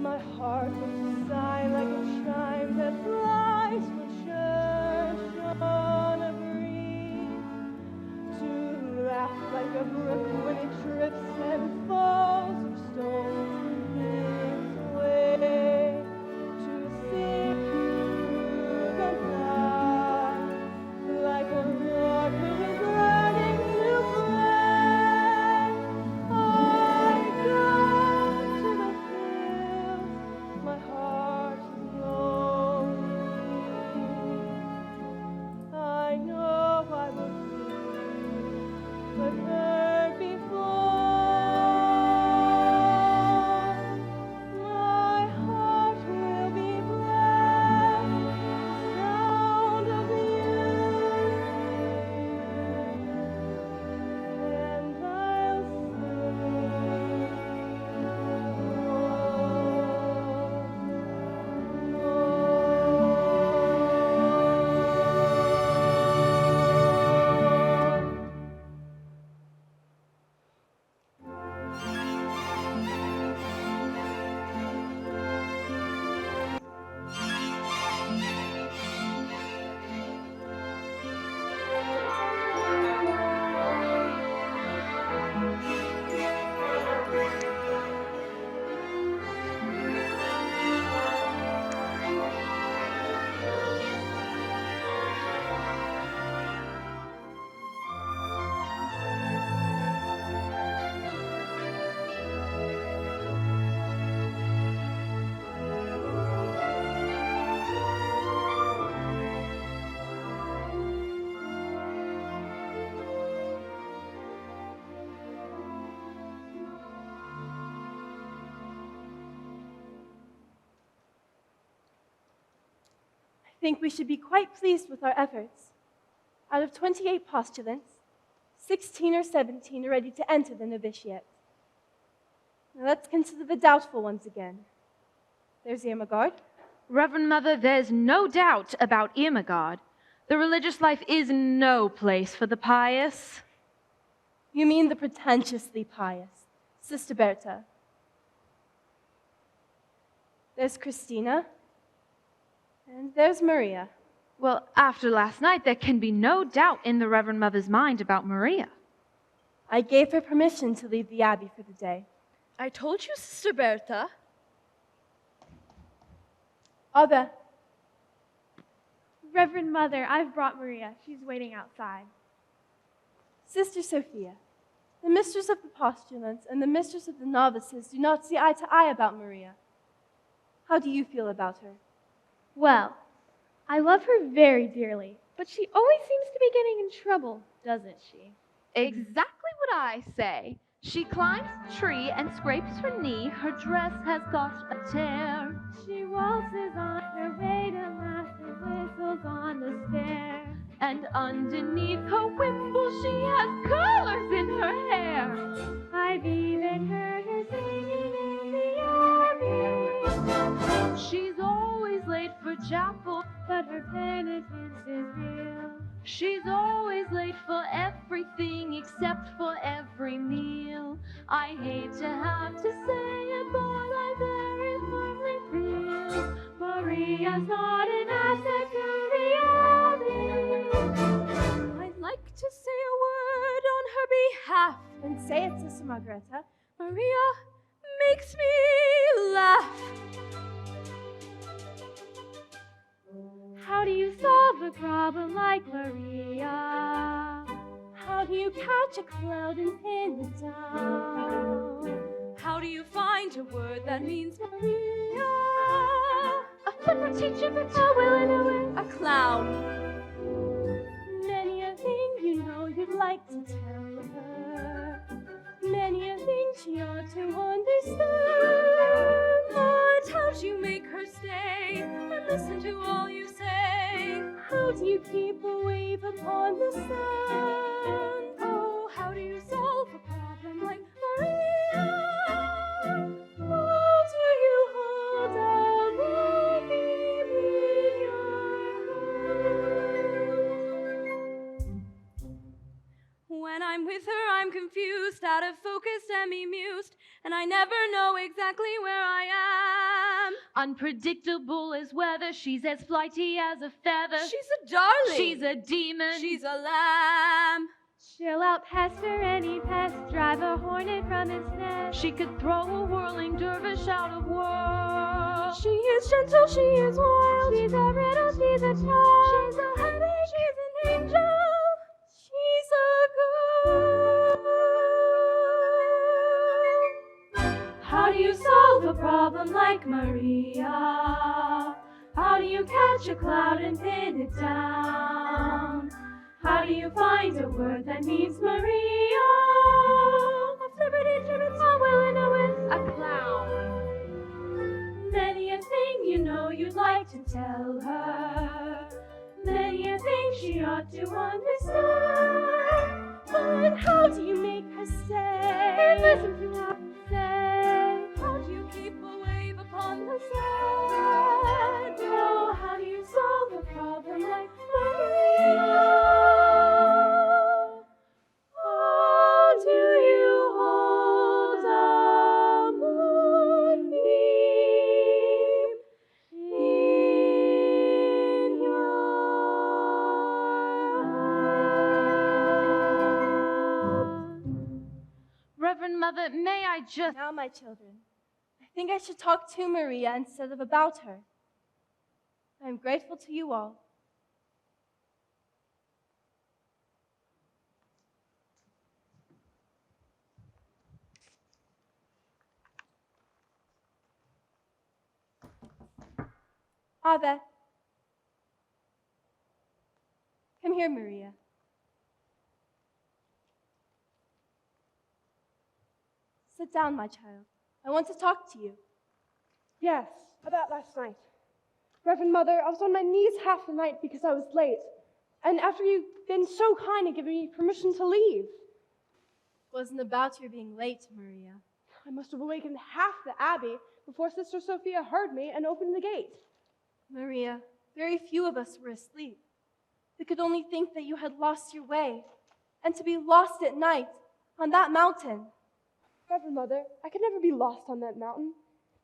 My heart think we should be quite pleased with our efforts. Out of 28 postulants, 16 or 17 are ready to enter the novitiate. Now let's consider the doubtful ones again. There's Irmagard. Reverend Mother, there's no doubt about Irmagard. The religious life is no place for the pious. You mean the pretentiously pious, Sister Berta. There's Christina. And there's Maria. Well, after last night, there can be no doubt in the Reverend Mother's mind about Maria. I gave her permission to leave the Abbey for the day. I told you, Sister Bertha. Abba. Reverend Mother, I've brought Maria. She's waiting outside. Sister Sophia, the mistress of the postulants and the mistress of the novices do not see eye to eye about Maria. How do you feel about her? Well, I love her very dearly, but she always seems to be getting in trouble, doesn't she? Exactly what I say. She climbs the tree and scrapes her knee. Her dress has got a tear. She waltzes on her way to mass and whistles on the stair. And underneath her wimple she has colors in her hair. I've even heard her singing in the Abbey. She's always late for chapel, but her penitence is real. She's always late for everything except for every meal. I hate to have to say it, but I very firmly feel Maria's not an asset to the Abbey. I'd like to say a word on her behalf. Then say it, Sister Margareta. Maria makes me laugh. How do you solve a problem like Maria? How do you catch a cloud and pin it down? How do you find a word that means Maria? A flipper teacher, but a will and a will. A clown. Many a thing you know you'd like to tell her. Many a thing she ought to understand. But how do you make her stay and listen to all you say? How do you keep a wave upon the sand? Oh, how do you solve a problem like Maria? How do you hold a moonbeam in your hand? When I'm with her, I'm confused, out of focus and bemused, and I never know exactly where I am. Unpredictable as weather, she's as flighty as a feather. She's a darling. She's a demon. She's a lamb. She'll outpester any pest, drive a hornet from its nest. She could throw a whirling dervish out of world. She is gentle, she is wild. She's a riddle, she's a child. She's a headache, she's an angel. She's a girl. How do you solve a problem like Maria? How do you catch a cloud and pin it down? How do you find a word that means Maria? A flipperty gibbet, a will and a whisk, A clown. many a thing you know you'd like to tell her. Many a thing she ought to understand. But how do you make her stay? And listen to what you say. How do you keep a wave upon the sand? Oh, how do you solve a problem like Maria? How do you hold a moonbeam in your hand? Reverend Mother, may I just... Now, my children, I think I should talk to Maria instead of about her. I am grateful to you all. Ave. Come here, Maria. Sit down, my child. I want to talk to you. Yes, about last night. Reverend Mother, I was on my knees half the night because I was late. And after you've been so kind in giving me permission to leave. It wasn't about your being late, Maria. I must have awakened half the abbey before Sister Sophia heard me and opened the gate. Maria, very few of us were asleep. We could only think that you had lost your way, and to be lost at night on that mountain. Reverend Mother, I could never be lost on that mountain.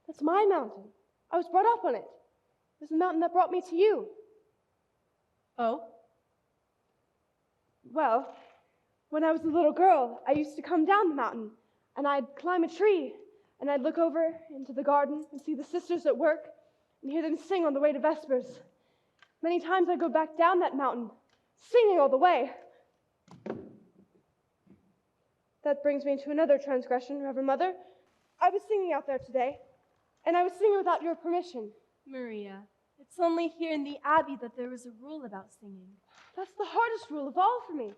That's my mountain. I was brought up on it. It was the mountain that brought me to you. Oh? Well, when I was a little girl, I used to come down the mountain, and I'd climb a tree, and I'd look over into the garden and see the sisters at work and hear them sing on the way to Vespers. Many times I'd go back down that mountain, singing all the way. That brings me to another transgression, Reverend Mother. I was singing out there today, and I was singing without your permission. Maria, it's only here in the Abbey that there is a rule about singing. That's the hardest rule of all for me.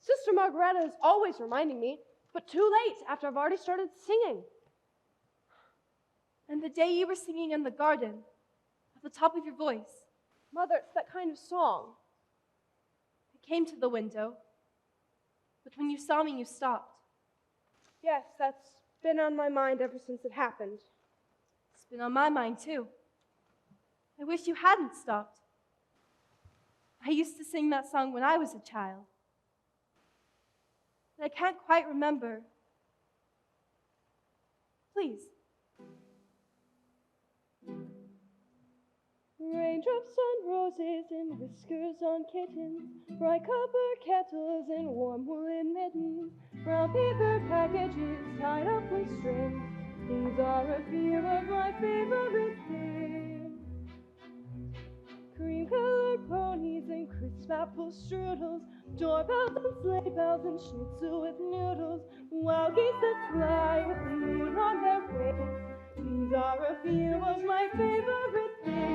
Sister Margaretta is always reminding me, but too late after I've already started singing. And the day you were singing in the garden, at the top of your voice, Mother, it's that kind of song. I came to the window, but when you saw me, you stopped. Yes, that's been on my mind ever since it happened. It's been on my mind, too. I wish you hadn't stopped. I used to sing that song when I was a child. But I can't quite remember. Please. Raindrops on roses and whiskers on kittens, bright copper kettles and warm woolen mittens, brown paper packages tied up with strings. These are a few of my favorite things. Cream-colored ponies and crisp apple strudels, doorbells and sleigh bells and schnitzel with noodles, wild geese that fly with the moon on their wings. These are a few of my favorite things.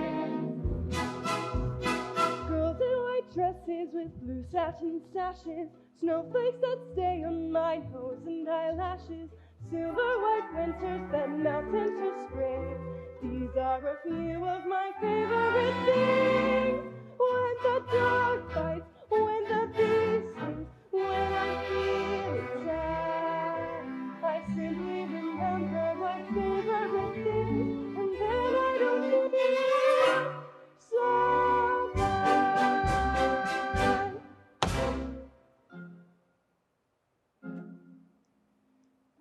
Girls in white dresses with blue satin sashes, snowflakes that stay on my nose and eyelashes, silver white winters that melt into spring. These are a few of my favorite things. When the dog bites, when the bee sings, when I'm feeling sad, I simply remember my favorite things, and then I don't feel so bad.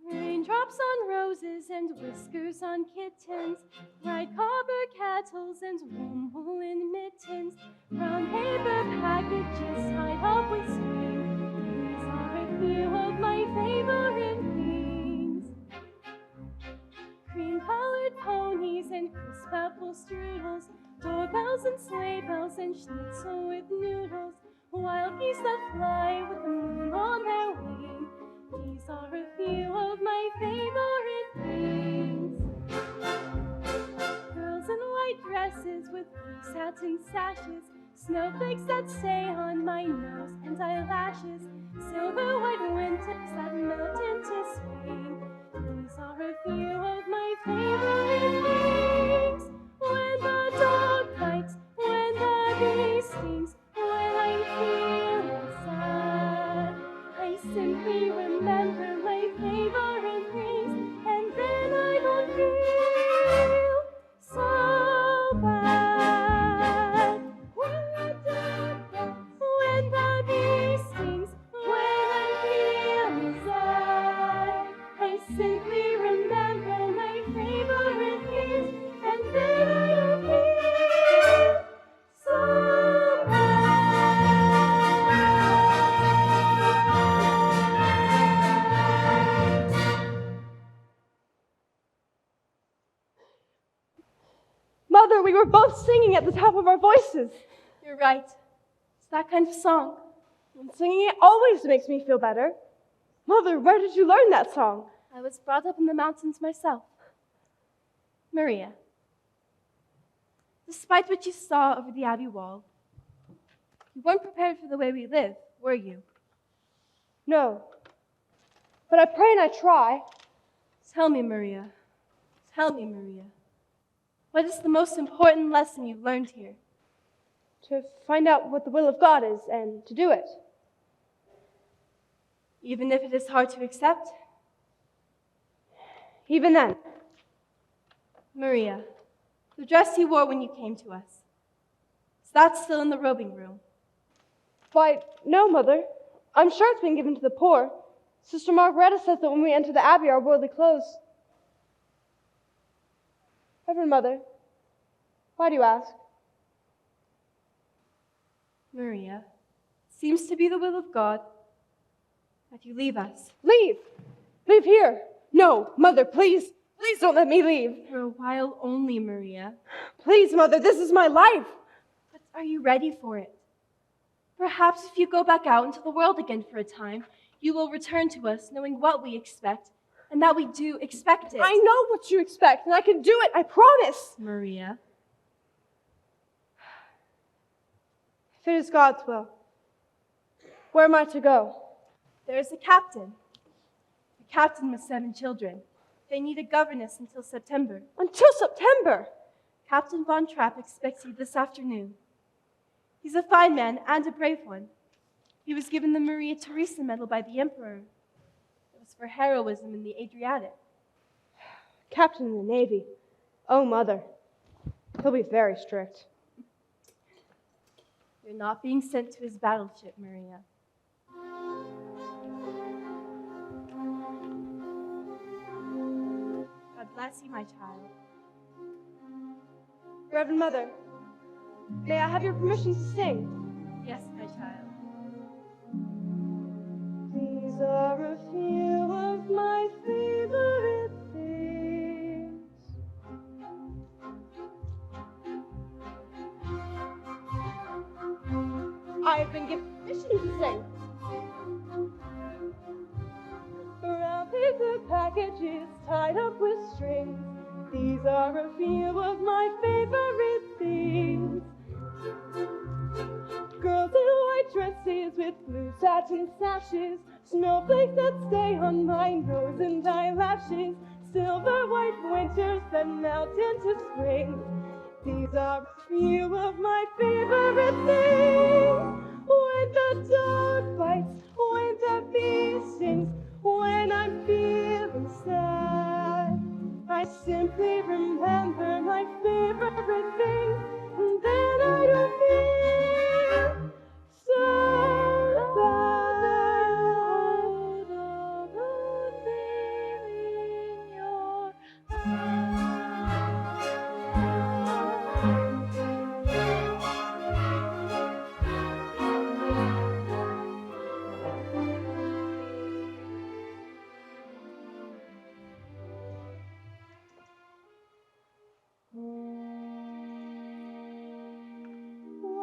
Raindrops on roses and whiskers on kittens, bright copper kettles and warm woolen mittens, brown paper packages tied up with strings. These are a few of my favorite things. Cream-colored ponies and crisp apple strudels, doorbells and sleigh bells and schnitzel with noodles, wild geese that fly with the moon on their wing. These are a few of my favorite things. Girls in white dresses with blue satin sashes, snowflakes that stay on my nose and eyelashes, silver white winters that melt into spring. These are a few of my favorite things. When the dog bites, when the bee stings, when I'm feeling sad, I simply remember my favorite things, and then I don't feel so bad. When the dog bites, when the bee stings, when I'm feeling sad, I simply remember my favorite things, and then I don't feel so bad. Mother, we were both singing at the top of our voices. You're right. It's that kind of song. And singing it always makes me feel better. Mother, where did you learn that song? I was brought up in the mountains myself. Maria, despite what you saw over the Abbey wall, you weren't prepared for the way we live, were you? No. But I pray and I try. Tell me, Maria. Tell me, Maria. What is the most important lesson you've learned here? To find out what the will of God is and to do it. Even if it is hard to accept? Even then. Maria, the dress you wore when you came to us, is that still in the robing room? Why, no, Mother. I'm sure it's been given to the poor. Sister Margareta says that when we enter the abbey, our worldly clothes. Reverend Mother, why do you ask? Maria, it seems to be the will of God that you leave us. Leave! Leave here! No, Mother, please! Please don't let me leave! For a while only, Maria. Please, Mother, this is my life! But are you ready for it? Perhaps if you go back out into the world again for a time, you will return to us knowing what we expect, and that we do expect it. I know what you expect, and I can do it, I promise! Maria. If it is God's will, where am I to go? There is a captain. The captain with 7 children. They need a governess until September. Until September! Captain Von Trapp expects you this afternoon. He's a fine man and a brave one. He was given the Maria Theresa Medal by the Emperor. It was for heroism in the Adriatic. Captain in the Navy. Oh, Mother. He'll be very strict. You're not being sent to his battleship, Maria. God bless you, my child. Reverend Mother, may I have your permission to sing? Yes, my child. These are a few of my favorite things. I have been given permission to sing. Brown paper packages tied up with strings. These are a few of my favorite things. Girls in white dresses with blue satin sashes, snowflakes that stay on my nose and eyelashes, silver white winters that melt into spring. These are a few of my favorite things. When the dog bites, when the bee stings, when I'm feeling sad, I simply remember my favorite things, and then I don't feel so bad. In your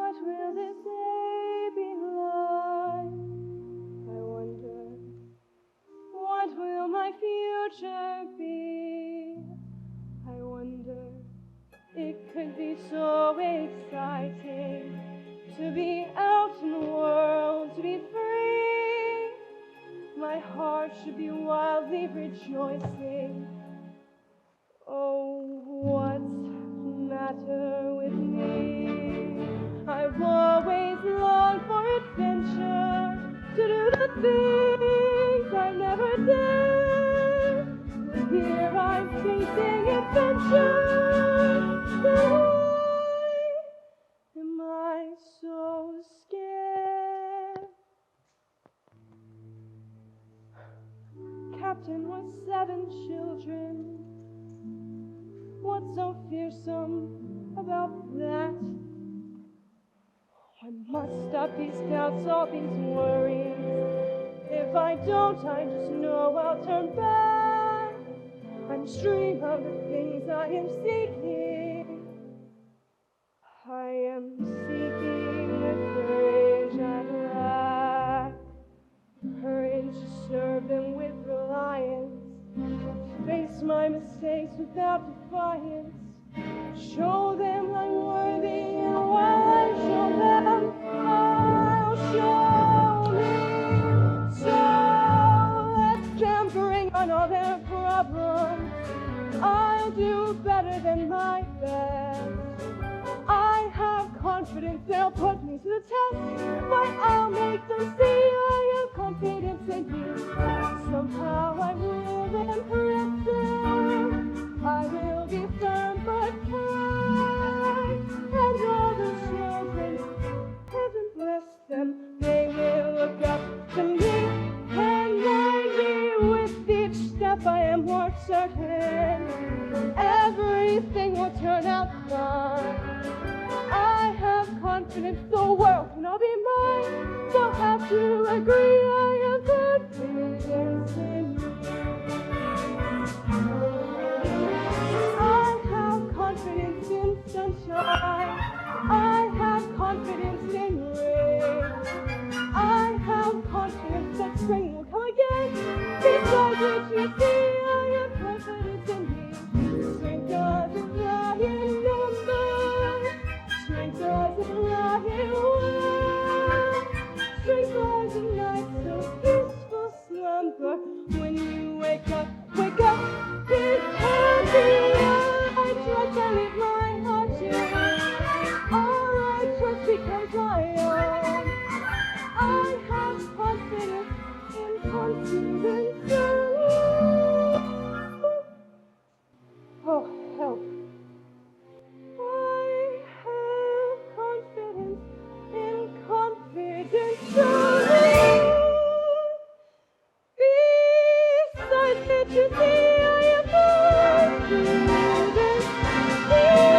What will this day be like? I wonder. What will my future be? I wonder. It could be so exciting to be out in the world, to be free. My heart should be wildly rejoicing. Oh, what's the matter with me? I've always longed for adventure, to do the things I never did. But here I'm facing adventure. Why am I so scared? Captain with 7 children. What's so fearsome about that? Why must I be scouts all these worries? If I don't, I just know I'll turn back. I'm dreaming of the things I am seeking. I am seeking the courage I lack, courage to serve them with reliance, face my mistakes without defiance, show them I'm worthy, and while I show them, I'll show me. So let them bring on all their problems. I'll do better than my the test. Why, I'll make them see I have confidence in you. Somehow I will impress them. I will be firm but kind. And all the children, heaven bless them, they will look up to me. And maybe with each step I am more certain everything will turn out fine. I have confidence the world can all be mine. They'll have to agree I have confidence in you. I have confidence in sunshine. I have confidence in rain. I have confidence that spring will come again. Besides which you see I have confidence in me. Strength doesn't lie in numbers. Strength doesn't lie in words. Strength lies in night so peaceful slumber. When you wake up, his happy. I trust I leave my heart here. All I trust becomes my own. I have confidence in confidence. Oh, help. I have confidence in confidence. Besides it, you see, I have confidence in you.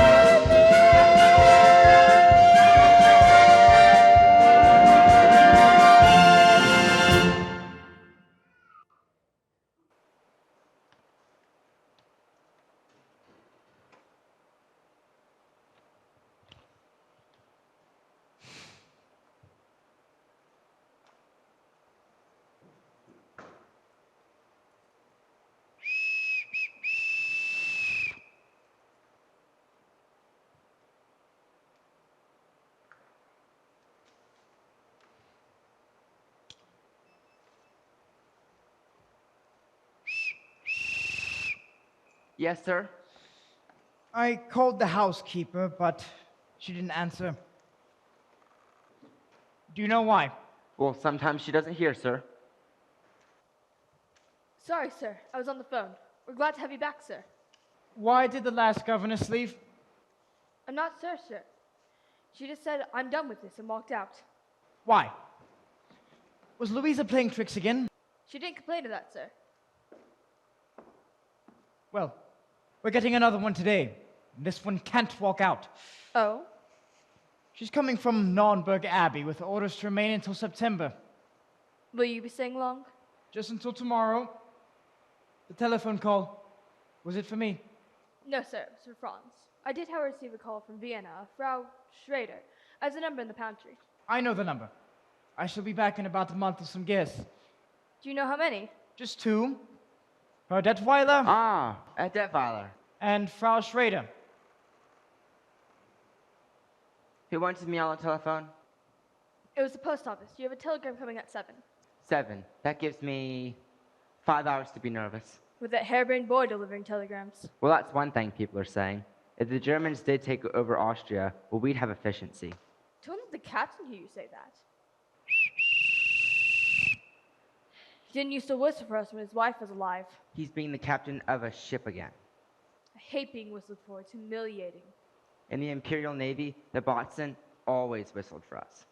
Yes, sir? I called the housekeeper, but she didn't answer. Do you know why? Well, sometimes she doesn't hear, sir. Sorry, sir. I was on the phone. We're glad to have you back, sir. Why did the last governess leave? I'm not sure, sir. She just said, I'm done with this, and walked out. Why? Was Louisa playing tricks again? She didn't complain of that, sir. Well, we're getting another one today. This one can't walk out. Oh? She's coming from Naunburg Abbey with orders to remain until September. Will you be staying long? Just until tomorrow. The telephone call. Was it for me? No, sir. It was for Franz. I did, however, receive a call from Vienna, Frau Schrader, as a number in the pantry. I know the number. I shall be back in about a month with some guests. Do you know how many? Just two. Frau Detweiler Ah, at Detweiler. and Frau Schrader. Who wanted me on the telephone? It was the post office. You have a telegram coming at 7. 7. That gives me 5 hours to be nervous. With that harebrained boy delivering telegrams. Well, that's one thing people are saying. If the Germans did take over Austria, well, we'd have efficiency. Don't let the captain hear you say that. He didn't used to whistle for us when his wife was alive. He's being the captain of a ship again. I hate being whistled for. It's humiliating. In the Imperial Navy, the boatswain always whistled for us.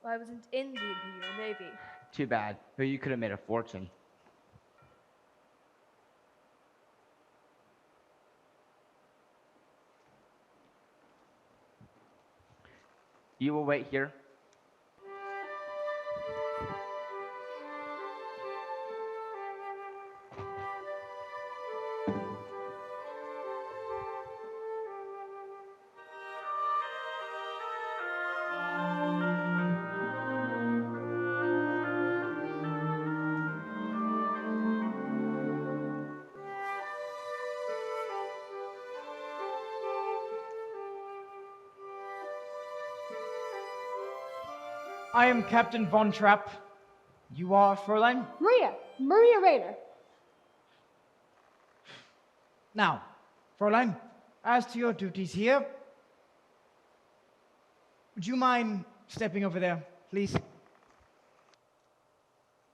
Well, I wasn't in the Imperial Navy. Too bad, but you could have made a fortune. You will wait here. I am Captain Von Trapp. You are Fräulein? Maria Rayner. Now, Fräulein, as to your duties here, would you mind stepping over there, please.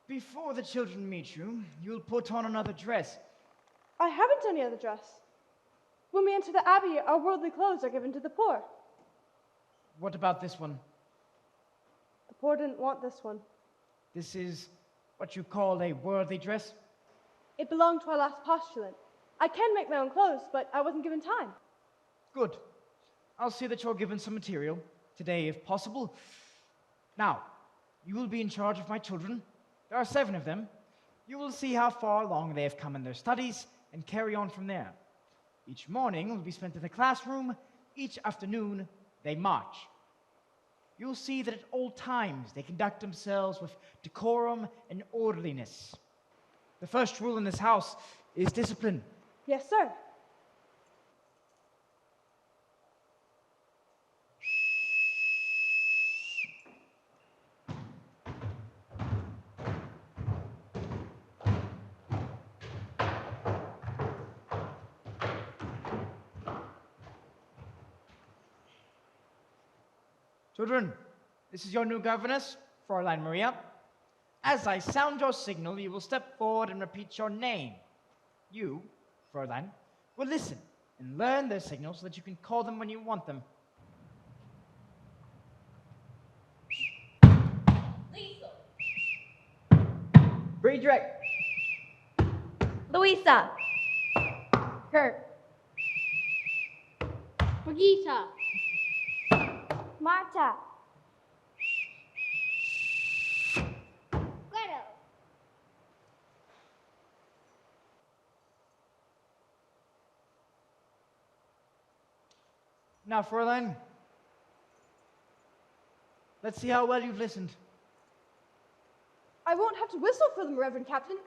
Before the children meet you, you'll put on another dress. I haven't any other dress. When we enter the abbey, our worldly clothes are given to the poor. What about this one? The poor didn't want this one. This is what you call a worldly dress? It belonged to our last postulant. I can make my own clothes, but I wasn't given time. Good. I'll see that you're given some material today, if possible. Now, you will be in charge of my children. There are 7 of them. You will see how far along they have come in their studies and carry on from there. Each morning will be spent in the classroom. Each afternoon, they march. You'll see that at all times they conduct themselves with decorum and orderliness. The first rule in this house is discipline. Yes, sir. Children, this is your new governess, Fräulein Maria. As I sound your signal, you will step forward and repeat your name. You, Fräulein, will listen and learn their signals so that you can call them when you want them. Friedrich! Louisa. Kurt. Brigitte. Marta. Gretel. Now, Fräulein, let's see how well you've listened. I won't have to whistle for them, Reverend Captain.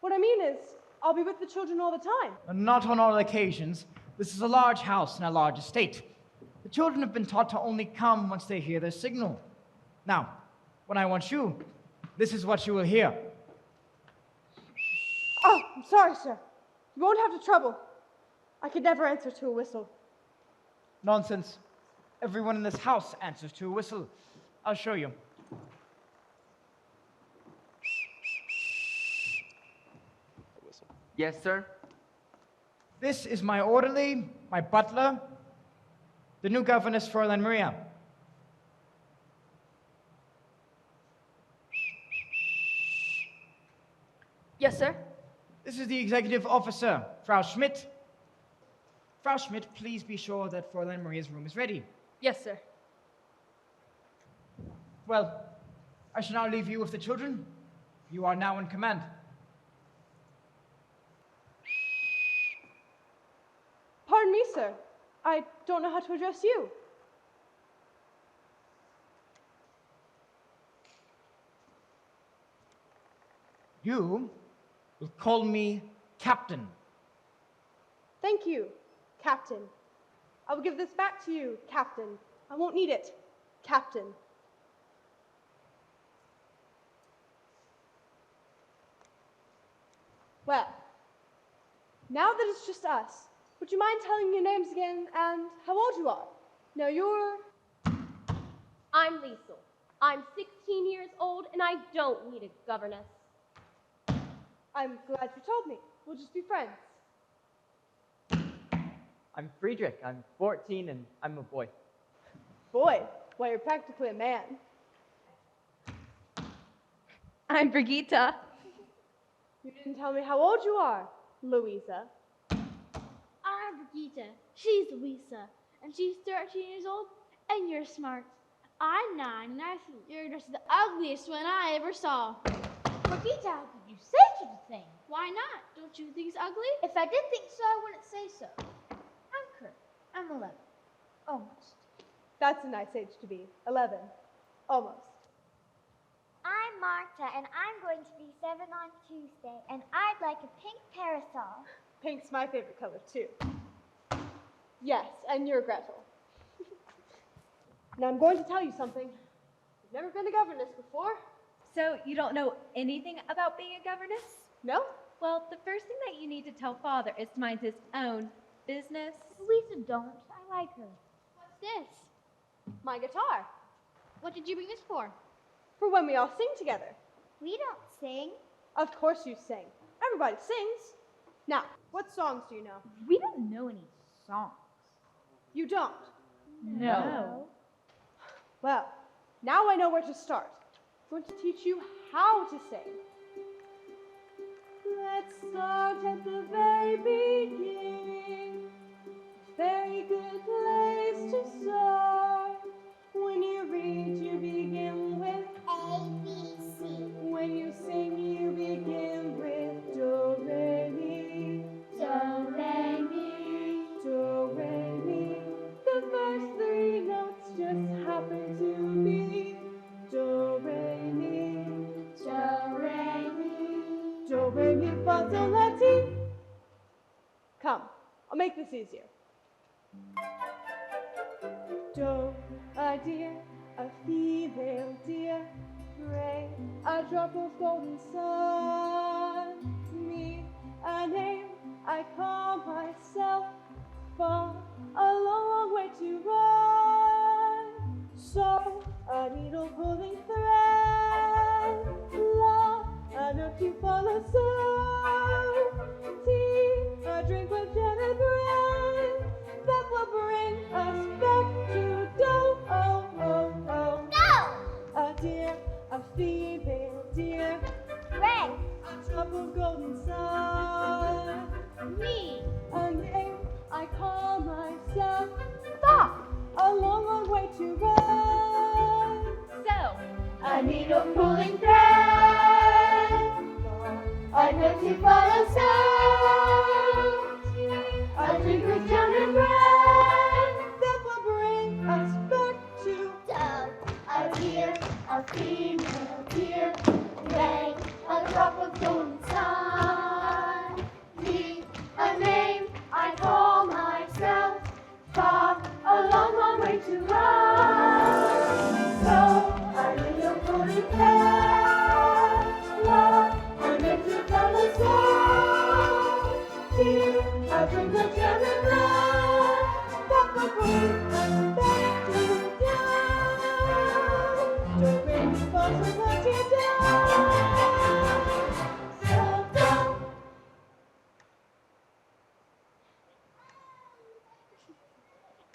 What I mean is, I'll be with the children all the time. Not on all occasions. This is a large house and a large estate. The children have been taught to only come once they hear their signal. Now, when I want you, this is what you will hear. Oh, I'm sorry, sir. You won't have the trouble. I could never answer to a whistle. Nonsense. Everyone in this house answers to a whistle. I'll show you. Yes, sir? This is my orderly, my butler, the new governess, Fräulein Maria. Yes, sir. This is the executive officer, Frau Schmidt. Frau Schmidt, please be sure that Fräulein Maria's room is ready. Yes, sir. Well, I shall now leave you with the children. You are now in command. Pardon me, sir. I don't know how to address you. You will call me Captain. Thank you, Captain. I will give this back to you, Captain. I won't need it, Captain. Well, now that it's just us, would you mind telling me your names again and how old you are? No, you're... I'm Liesel. I'm 16 years old, and I don't need a governess. I'm glad you told me. We'll just be friends. I'm Friedrich. I'm 14 and I'm a boy. Boy, well, you're practically a man. I'm Brigitte. You didn't tell me how old you are, Louisa. I'm Brigitte. She's Louisa. And she's 13 years old, and you're smart. I'm 9, and I think your dress is the ugliest one I ever saw. Brigitte, how could you say such a thing? Why not? Don't you think it's ugly? If I did think so, I wouldn't say so. I'm Kurt. I'm 11. Almost. That's a nice age to be. 11. Almost. I'm Marta, and I'm going to be 7 on Tuesday, and I'd like a pink parasol. Pink's my favorite color, too. Yes, and you're Gretel. Now I'm going to tell you something. You've never been a governess before. So you don't know anything about being a governess? No? Well, the first thing that you need to tell Father is to mind his own business. Louisa, don't. I like her. What's this? My guitar. What did you bring this for? For when we all sing together. We don't sing. Of course you sing. Everybody sings. Now, what songs do you know? We don't know any songs. You don't? No. Well, now I know where to start. I'm going to teach you how to sing. Let's start at the very beginning. Very good place to start. When you read, you begin with A, B, C. when you sing, you begin with do, re, mi. Do, re, mi. Do, re, mi. The first three notes just happen to be do, re, mi. Do, re, mi. Do, re, mi, fa, sol, la, ti. Come, I'll make this easier. Do, a deer, a female deer. Re, a drop of golden sun. Mi, a name I call myself. Fa, a long way to run. So, a needle pulling thread. La, a note to follow. So, tea, a drink with jam and bread. That will bring us back to do, oh, oh, oh. No! A deer, a female deer. Ray. A drop of golden sun. Me. A name I call myself. Fa, a long, long way to run. So, A needle pulling thread. A note to follow. So, a drink with jam and bread. That will bring us back to Do, a deer, a female deer. Ray, a drop of golden sun. Me, a name I call myself. Fa, a long, long way to run. So, a little golden thread. La, a note to follow. So, dear, a drink of jam and bread. that will bring us back to down. Do, re, mi, fa, sol, la, ti, down. So, do.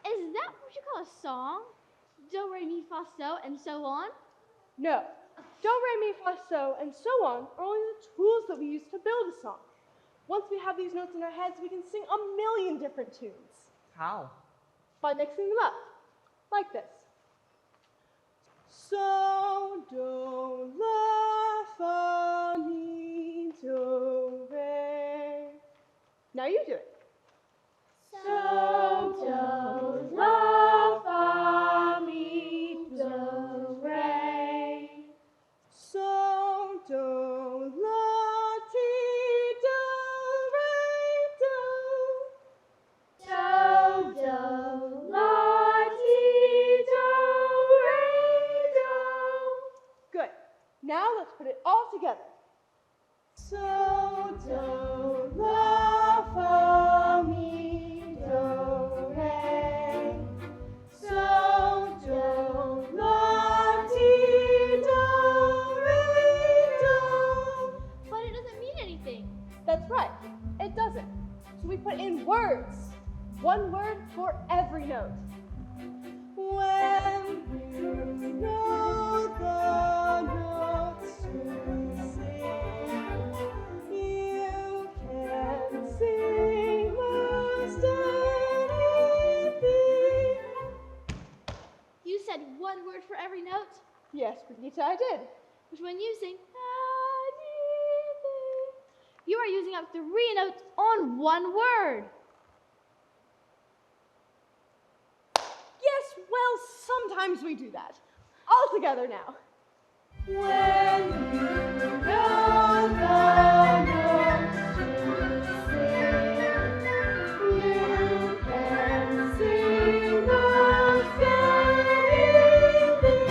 is that what you call a song? Do, re, mi, fa, so, and so on? No. Do, re, mi, fa, so, and so on are only the tools that we use to build a song. Once we have these notes in our heads, we can sing a million different tunes How? by mixing them up, like this. So, do, la, fa, mi, do, re. Now you do it. So, do, la, fa, mi, do, re. So, do, la, ti, do, re, do. Do, do, la, ti, do, re, do. Good. Now let's put it all together. So, do, la, fa, mi, do, re. So, do, la, ti, do, re, do. But it doesn't mean anything. That's right. It doesn't. So we put in words. One word for every note. When you know the notes to sing, you can sing most anything. You said one word for every note, Yes, Brigitte, I did. which when you sing anything, you are using up 3 notes on one word. Yes, well, sometimes we do that. All together now. When you know the notes to sing, you can sing most anything.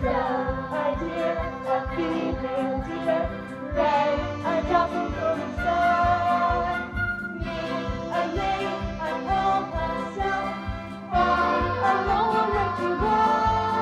Do, a deer, a female deer. Ray, a drop of golden sun. Me, a name I call myself. Fa, a long way to run.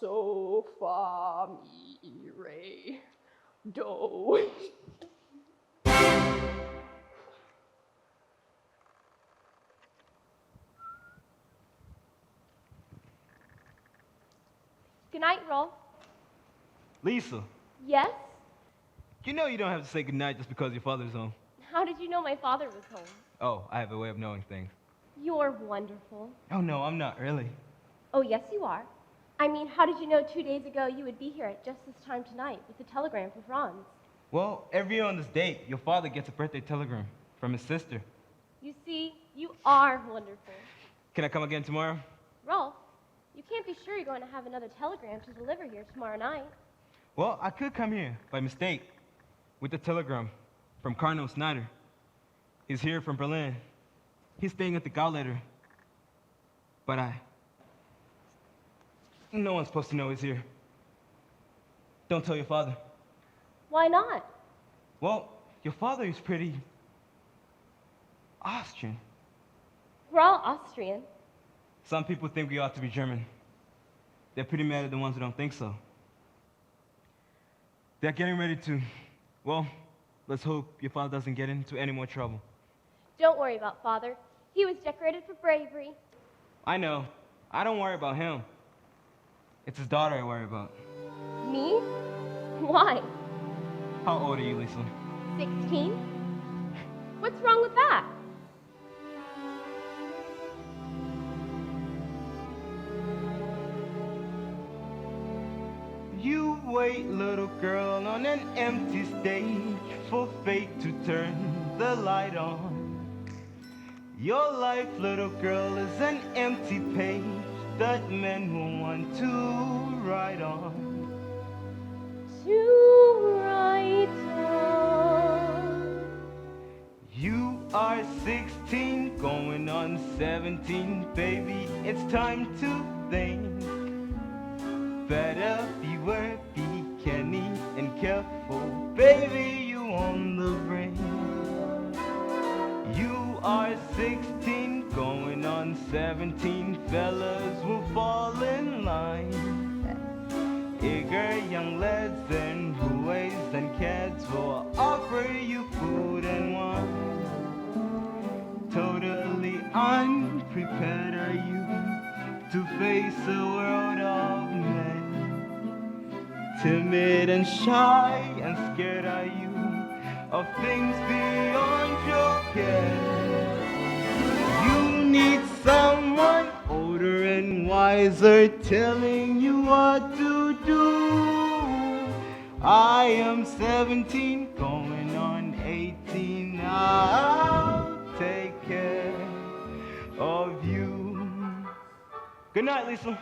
so, fa, mi, re, do. Good night, Rolf. Lisa, Yes? you know you don't have to say goodnight just because your father's home. How did you know my father was home? Oh, I have a way of knowing things. You're wonderful. Oh, no, I'm not really. Oh, yes, you are. I mean, how did you know 2 days ago you would be here at just this time tonight with a telegram for Franz? Well, every year on this date, your father gets a birthday telegram from his sister. You see, you are wonderful. Can I come again tomorrow? Rolf, you can't be sure you're going to have another telegram to deliver here tomorrow night. Well, I could come here by mistake with a telegram from Cardinal Snyder. He's here from Berlin. He's staying at the Gauleiter. But no one's supposed to know he's here. Don't tell your father. Why not? Well, your father is pretty Austrian. We're all Austrian. Some people think we ought to be German. They're pretty mad at the ones who don't think so. They're getting ready to, well, let's hope your father doesn't get into any more trouble. Don't worry about Father. He was decorated for bravery. I know. I don't worry about him. It's his daughter I worry about. Me? Why? How old are you, Lisa? 16? What's wrong with that? You wait, little girl, on an empty stage for fate to turn the light on. Your life, little girl, is an empty page that men will want to write on. To write on. You are 16, going on 17, baby, it's time to think. Better beware, be canny and careful, baby, you on the brink. You are 16, going on 17, fellas will fall in line. Eager young lads and boys and cats will offer you food and wine. Totally unprepared are you to face a world of men. Timid and shy and scared are you of things beyond your care. You need someone older and wiser telling you what to do. I am 17, going on 18. I'll take care of you. Good night, Lisa.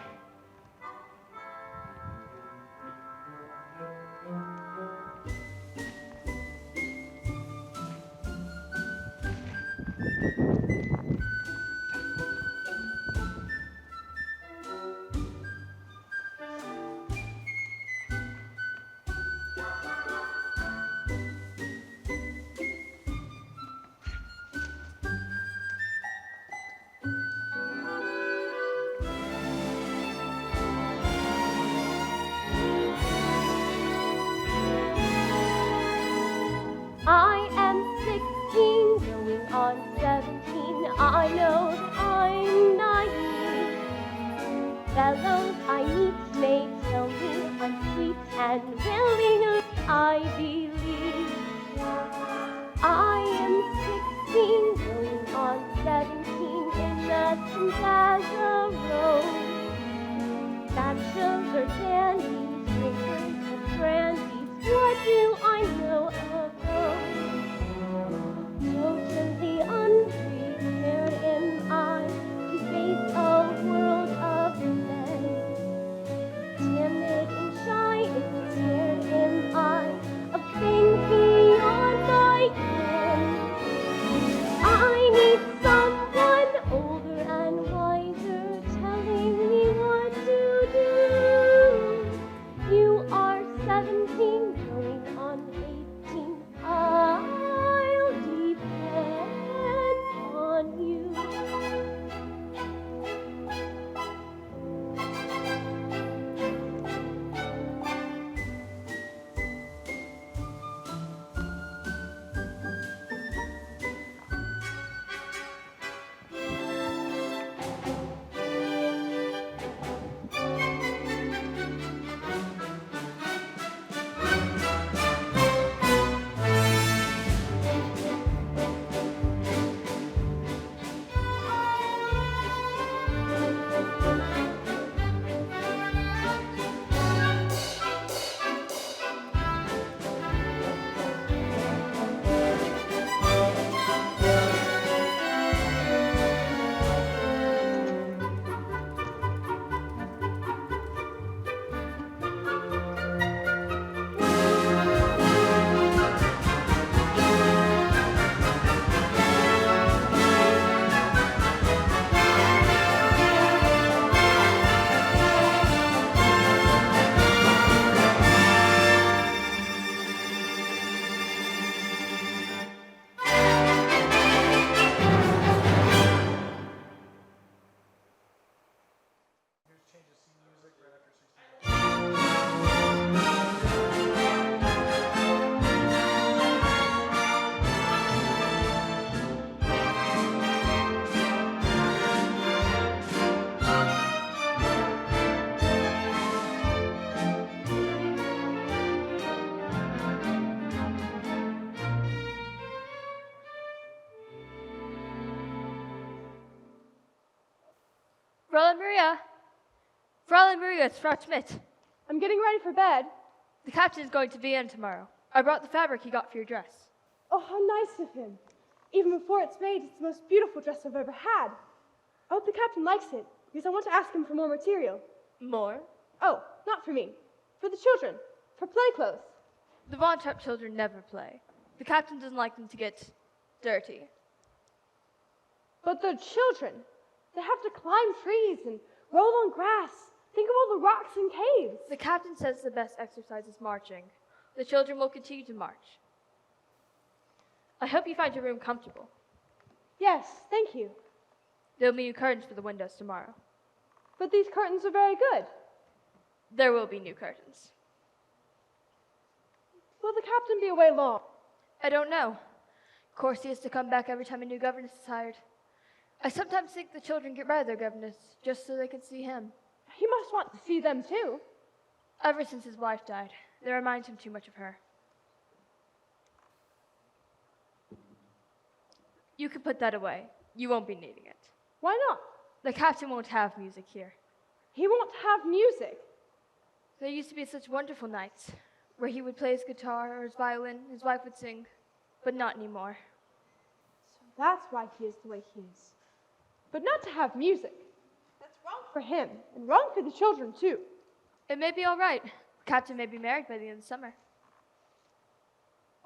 I am 16, going on 17. I know that I'm naive. Fellows I meet may tell me I'm sweet and willing, I believe. I am 16, going on 17, innocent as a rose. Bachelor dandies, drinkers of brandies, what do I know of those? Totally unprepared am I to face a world of men. Timid and shy and scared am I of Fräulein Maria! Fräulein Maria, it's Frau Schmidt. I'm getting ready for bed. The captain is going to Vienna tomorrow. I brought the fabric he got for your dress. Oh, how nice of him. Even before it's made, it's the most beautiful dress I've ever had. I hope the captain likes it, because I want to ask him for more material. More? Oh, not for me. For the children. For play clothes. The Von Trapp children never play. The captain doesn't like them to get dirty. But the children, they have to climb trees and roll on grass. Think of all the rocks and caves. The captain says the best exercise is marching. The children will continue to march. I hope you find your room comfortable. Yes, thank you. There'll be new curtains for the windows tomorrow. But these curtains are very good. There will be new curtains. Will the captain be away long? I don't know. Of course, he has to come back every time a new governess is hired. I sometimes think the children get rid of their governess just so they can see him. He must want to see them too. Ever since his wife died, they remind him too much of her. You can put that away. You won't be needing it. Why not? The captain won't have music here. He won't have music. There used to be such wonderful nights where he would play his guitar or his violin, his wife would sing, but not anymore. So that's why he is the way he is. But not to have music. That's wrong for him, and wrong for the children too. It may be all right. The captain may be married by the end of the summer.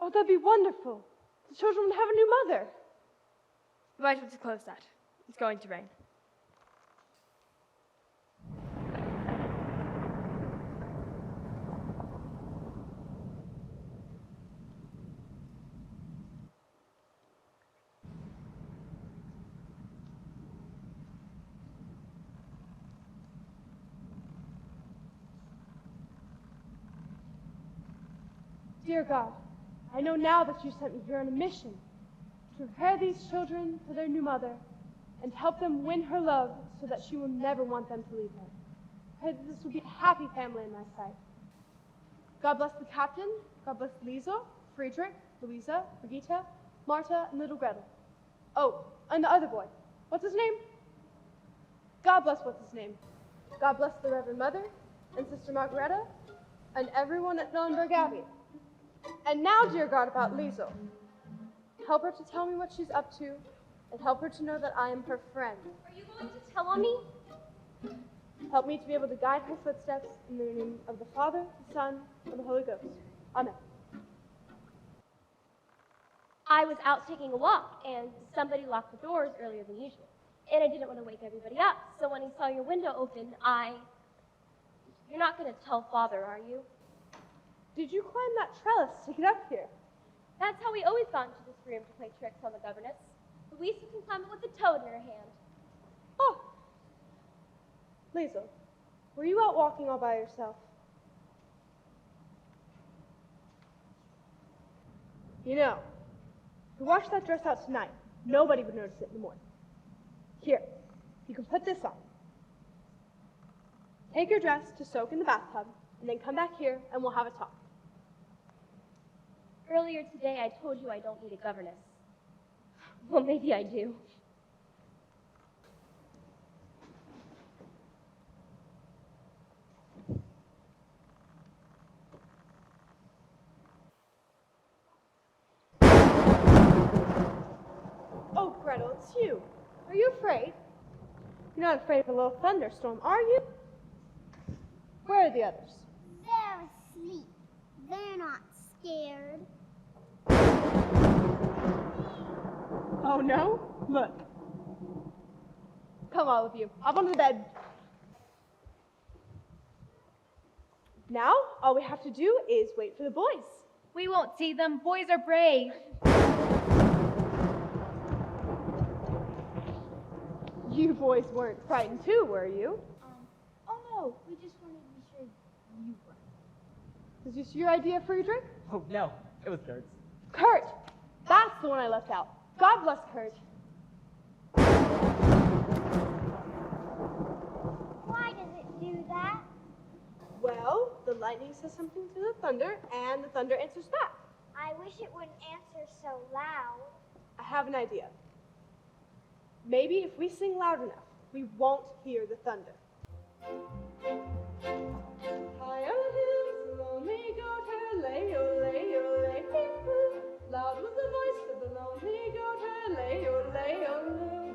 Oh, that'd be wonderful. The children would have a new mother. We might want to close that. It's going to rain. Dear God, I know now that you sent me here on a mission to prepare these children for their new mother and help them win her love so that she will never want them to leave her. Pray that this will be a happy family in my sight. God bless the captain. God bless Liesel, Friedrich, Louisa, Brigitte, Marta, and little Gretel. Oh, and the other boy. What's his name? God bless what's his name. God bless the Reverend Mother and Sister Margareta and everyone at Nullenberg Abbey. And now, dear God, about Liesel. Help her to tell me what she's up to, and help her to know that I am her friend. Are you going to tell on me? Help me to be able to guide her footsteps in the name of the Father, the Son, and the Holy Ghost. Amen. I was out taking a walk, and somebody locked the doors earlier than usual. And I didn't want to wake everybody up, so when he saw your window open, You're not going to tell Father, are you? Did you climb that trellis to get up here? That's how we always got into this room to play tricks on the governess. Louisa can climb it with a toad in her hand. Oh! Liesel, were you out walking all by yourself? You know, if we wash that dress out tonight, nobody would notice it in the morning. Here, you can put this on. Take your dress to soak in the bathtub, and then come back here and we'll have a talk. Earlier today, I told you I don't need a governess. Well, maybe I do. Oh, Gretel, it's you. Are you afraid? You're not afraid of a little thunderstorm, are you? Where are the others? They're asleep. They're not scared. Oh, no? Look. Come, all of you. Up onto the bed. Now, all we have to do is wait for the boys. We won't see them. Boys are brave. You boys weren't frightened too, were you? Oh no, we just wanted to be sure you were. Was this your idea, Friedrich? Oh, no, it was Kurt's. Kurt! That's the one I left out. God bless Kurt. Why does it do that? Well, the lightning says something to the thunder, and the thunder answers back. I wish it wouldn't answer so loud. I have an idea. Maybe if we sing loud enough, we won't hear the thunder. High on the hills, the lonely goatherd lay, oh, lay, oh, lay, hee-hoo. Loud was the voice of the lonely goatherd lay, oh, lay, oh, lay.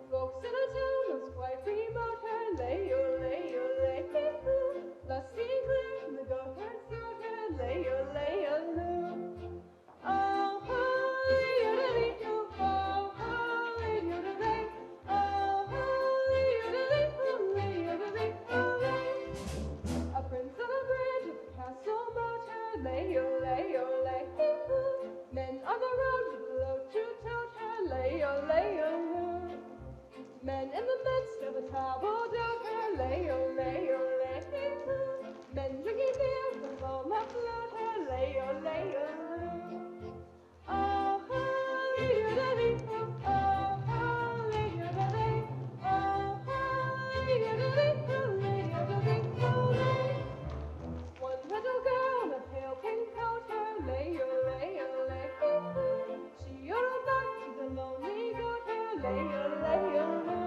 Folks in a town was quite remote, her lay, oh, lay, oh, lay, hee-hoo. Lusty and clear from the goatherd's throat, her lay, oh, lay, oh, lay. Oh, holy yodeling-hoo, oh, holy yodeling. Oh, holy yodeling, holy yodeling, holy. A prince on a bridge of the castle moat, her lay, oh, lay, oh, lay, hee-hoo. Men on the road with the load to tote, her lay, oh, lay, oh, lay. Men in the midst of a table d'ote, her lay, oh, lay, oh, lay, hee-hoo. Men drinking beer from foam afloat, her lay, oh, lay, oh, lay. Oh, holy yodeling-hoo, oh, holy yodeling. Oh, holy yodeling-hoo, lay, yodeling-hoo, lay. One little girl in a pale pink coat, her lay, oh, lay, oh, lay, hee-hoo. She yodeled back to the lonely goat, her lay, oh, lay, oh, lay.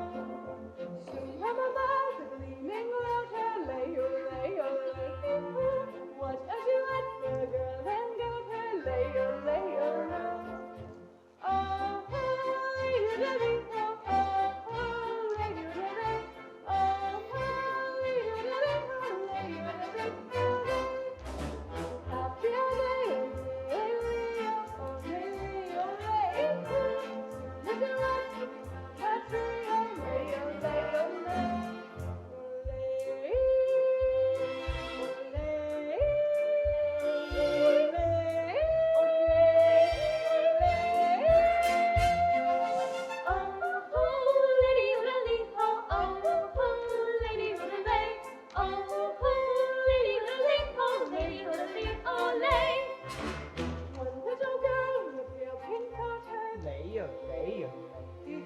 Soon from her mouth a gleaming loud, her lay, oh, lay, oh, lay, hee-hoo. What a duet for a girl and goat, her lay, oh, lay, oh, lay. Oh, holy yodeling-hoo, oh, holy yodeling. Oh, holy yodeling-hoo, lay, yodeling-hoo, lay. Happy are they, oh, lay, oh, lay, oh, lay, hee-hoo. Listen right to me, catch me, oh, lay, oh, lay, oh, lay. One little girl in a pale pink coat, her Lay, oh, lay, oh, lay.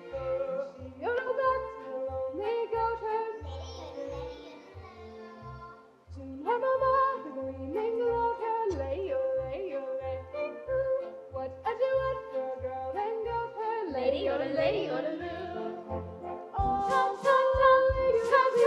she yodeled back to the lonely goat, her soon her mama, the gleaming gloat, her lay, oh, lay, oh, lay, hee-hoo. What a duet for a girl and goat, her lay, oh, lay, oh, lay. Oh, lady, lady, oh, lady,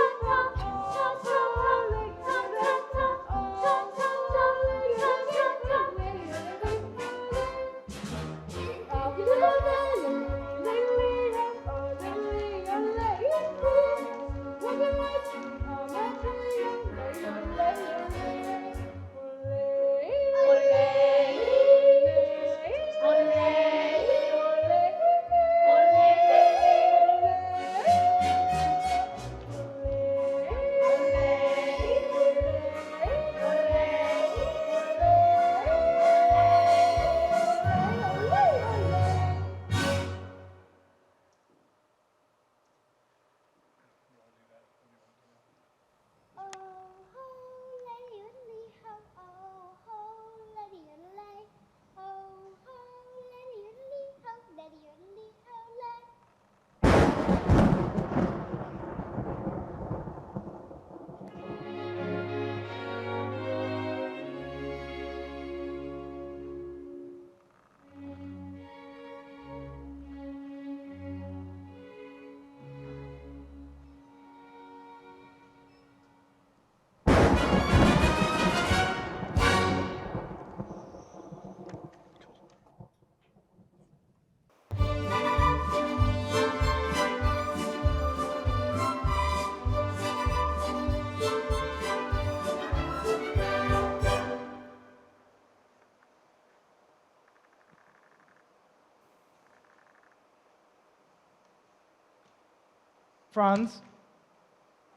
Franz,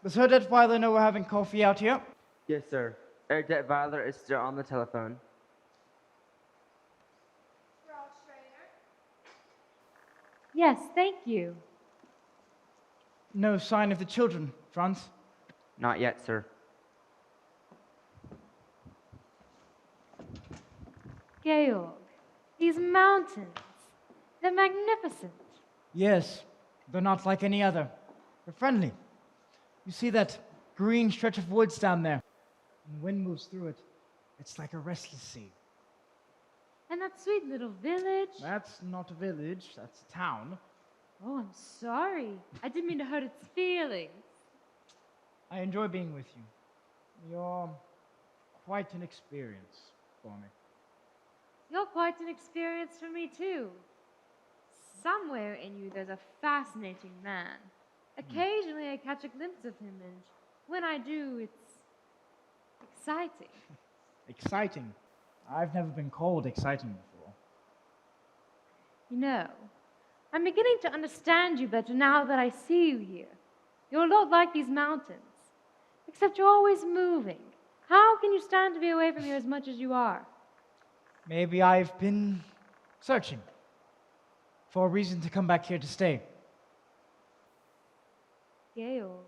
does her Detweiler know we're having coffee out here? Yes, sir. Herr Detweiler is still on the telephone. Yes, thank you. No sign of the children, Franz. Not yet, sir. Georg, these mountains, they're magnificent. Yes, they're not like any other. They're friendly. You see that green stretch of woods down there? When the wind moves through it, it's like a restless sea. And that sweet little village. That's not a village, that's a town. Oh, I'm sorry. I didn't mean to hurt its feelings. I enjoy being with you. You're quite an experience for me. You're quite an experience for me, too. Somewhere in you, there's a fascinating man. Occasionally, I catch a glimpse of him, and when I do, it's exciting. Exciting. I've never been called exciting before. You know, I'm beginning to understand you better now that I see you here. You're a lot like these mountains, except you're always moving. How can you stand to be away from here as much as you are? Maybe I've been searching for a reason to come back here to stay. Gail,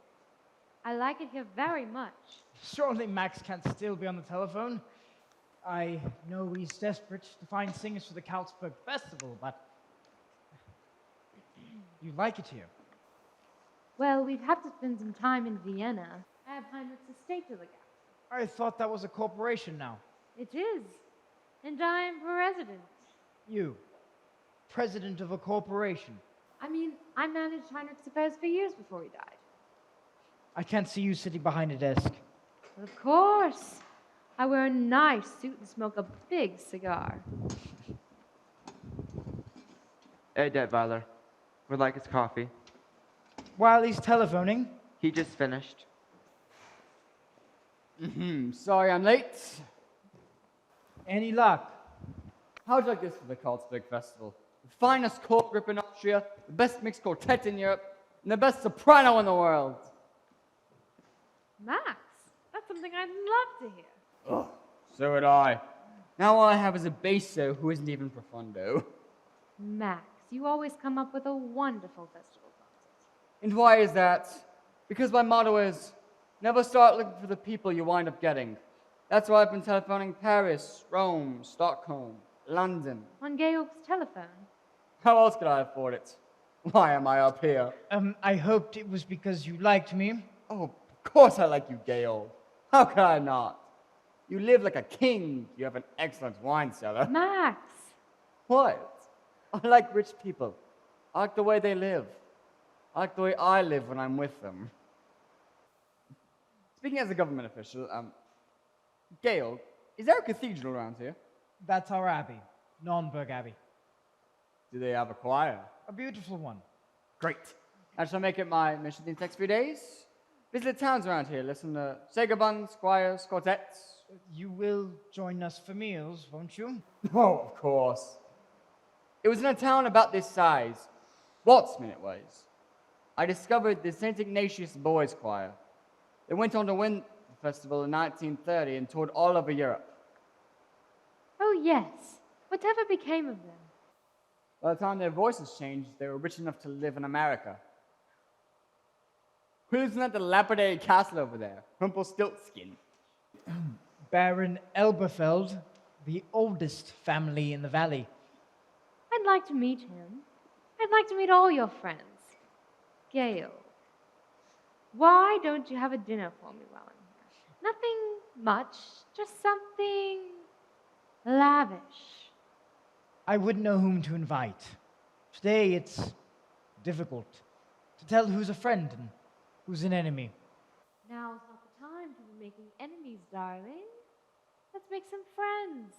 I like it here very much. Surely Max can't still be on the telephone. I know he's desperate to find singers for the Salzburg Festival, but you like it here. Well, we'd have to spend some time in Vienna. I have Heinrich's estate to look after. I thought that was a corporation now. It is. And I am president. You, president of a corporation. I mean, I managed Heinrich's affairs for years before he died. I can't see you sitting behind a desk. Well, of course. I wear a nice suit and smoke a big cigar. Hey, Detweiler. Would like his coffee. While he's telephoning, He just finished. Sorry I'm late. any luck? How'd you like this for the Salzburg Festival? The finest court group in Austria, the best mixed quartet in Europe, and the best soprano in the world. Max, that's something I'd love to hear. Oh, so would I. Now all I have is a basso who isn't even profundo. Max, you always come up with a wonderful festival concert. And why is that? Because my motto is, never start looking for the people you wind up getting. That's why I've been telephoning Paris, Rome, Stockholm, London. On Georg's telephone. How else could I afford it? Why am I up here? I hoped it was because you liked me. Oh, of course I like you, Georg. How could I not? You live like a king. You have an excellent wine cellar. Max! What? I like rich people. I like the way they live. I like the way I live when I'm with them. Speaking as a government official, Georg, is there a cathedral around here? That's our abbey, Nürnberg Abbey. Do they have a choir? A beautiful one. Great. I shall make it my mission these next few days. Visit towns around here, listen to Sagabuns, choirs, quartets. You will join us for meals, won't you? Oh, of course. It was in a town about this size, Waltzman it was. I discovered the St. Ignatius Boys Choir. They went on to win the festival in 1930 and toured all over Europe. Oh, yes. Whatever became of them? By the time their voices changed, they were rich enough to live in America. Who lives in that dilapidated castle over there? Rumpelstiltskin. Baron Elberfeld, the oldest family in the valley. I'd like to meet him. I'd like to meet all your friends. Gail, why don't you have a dinner for me while I'm here? Nothing much, just something lavish. I wouldn't know whom to invite. Today it's difficult to tell who's a friend and who's an enemy. Now's not the time to be making enemies, darling. Let's make some friends.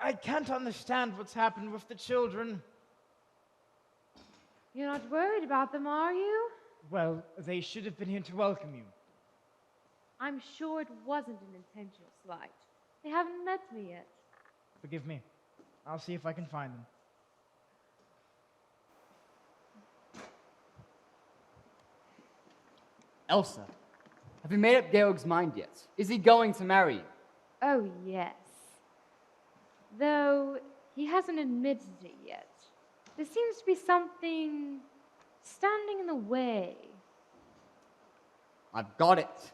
I can't understand what's happened with the children. You're not worried about them, are you? Well, they should have been here to welcome you. I'm sure it wasn't an intentional slight. They haven't met me yet. Forgive me. I'll see if I can find them. Elsa, have you made up Georg's mind yet? Is he going to marry you? Oh, yes. Though he hasn't admitted it yet. There seems to be something standing in the way. I've got it.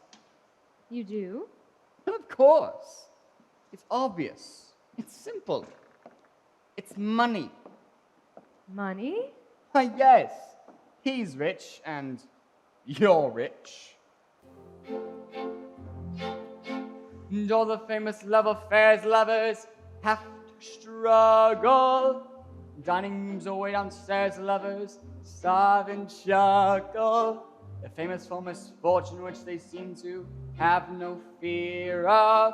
You do? Of course. It's obvious. It's simple. It's money. Money? Why, yes. He's rich and you're rich. And all the famous love affairs lovers have to struggle Dining rooms all the way downstairs, lovers starve and chuckle. They're famous for misfortune which they seem to have no fear of.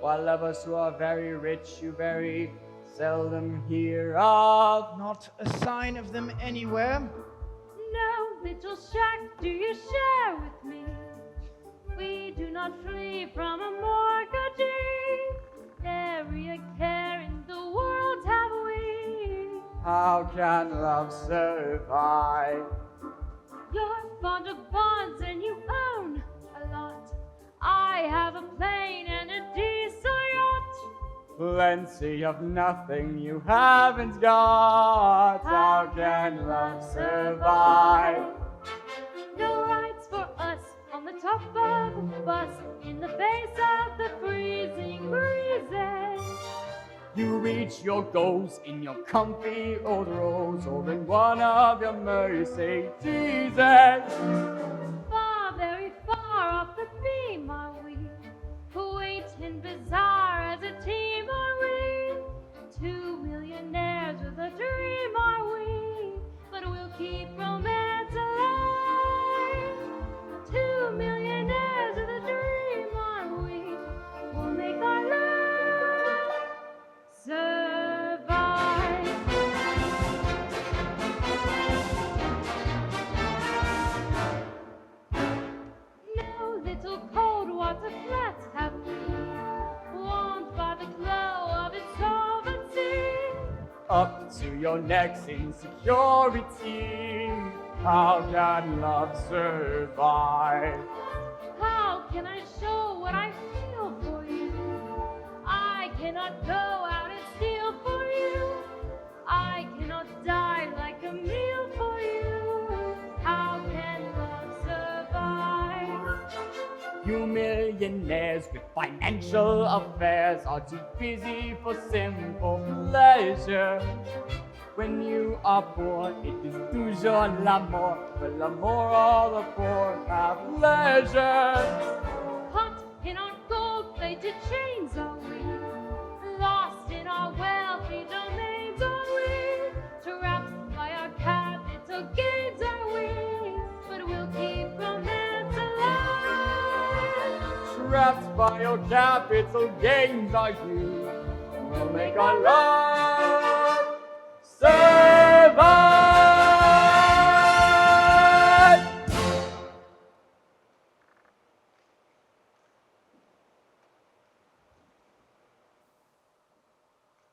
While lovers who are very rich you very seldom hear of. Not a sign of them anywhere. No little shack do you share with me. We do not flee from a mortgagee. Nary a care in the world have we. How can love survive? You're fond of bonds and you own a lot. I have a plane and a diesel yacht. Plenty of nothing you haven't got. How can love survive? No rides for us on the top of a bus in the face of the freezing breezes. You reach your goals in your comfy old Rolls or in one of your Mercedeses. Far, very far off the beam are we. Quaint and bizarre as a team are we. 2 millionaires with a dream are we. But we'll keep romance alive. 2 millionaires with a dream are we. We'll make our love survive. No little cold water flats have we, warmed by the glow of its solvency. Up to your necks in security. How can love survive? How can I show what I feel for you? I cannot go out and steal for you. I cannot die like a meal for you. How can love survive? You millionaires with financial affairs are too busy for simple pleasure. When you are poor, it is toujours l'amour. For l'amour, all the poor have leisure. Caught in our gold-plated chains are we. Lost in our wealthy domains are we. Trapped by our capital gains are we. But we'll keep romance alive. Trapped by your capital gains are you. We'll make our love survive.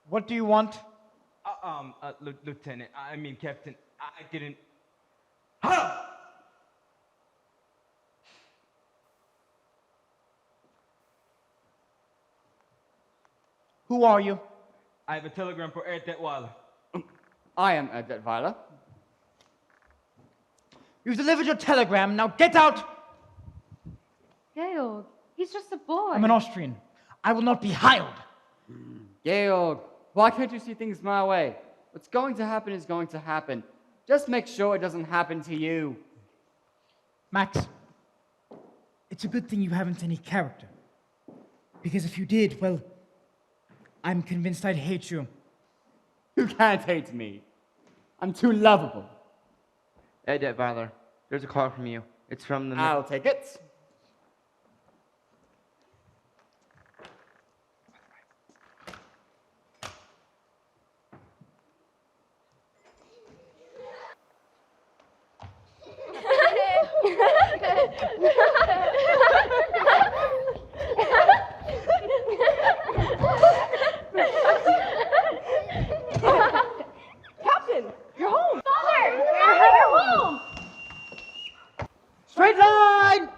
What do you want? Lieutenant, I mean, Captain, I didn't. Who are you? I have a telegram for Ed Detweiler. I am Ed Detweiler. You've delivered your telegram, now get out! Georg, he's just a boy. I'm an Austrian. I will not be hired. Georg, why can't you see things my way? What's going to happen is going to happen. Just make sure it doesn't happen to you. Max, it's a good thing you haven't any character. Because if you did, well, I'm convinced I'd hate you. You can't hate me. I'm too lovable. Ed Detweiler, there's a call from you. It's from the... I'll take it. Captain, you're home. Father, you're home. Straight line!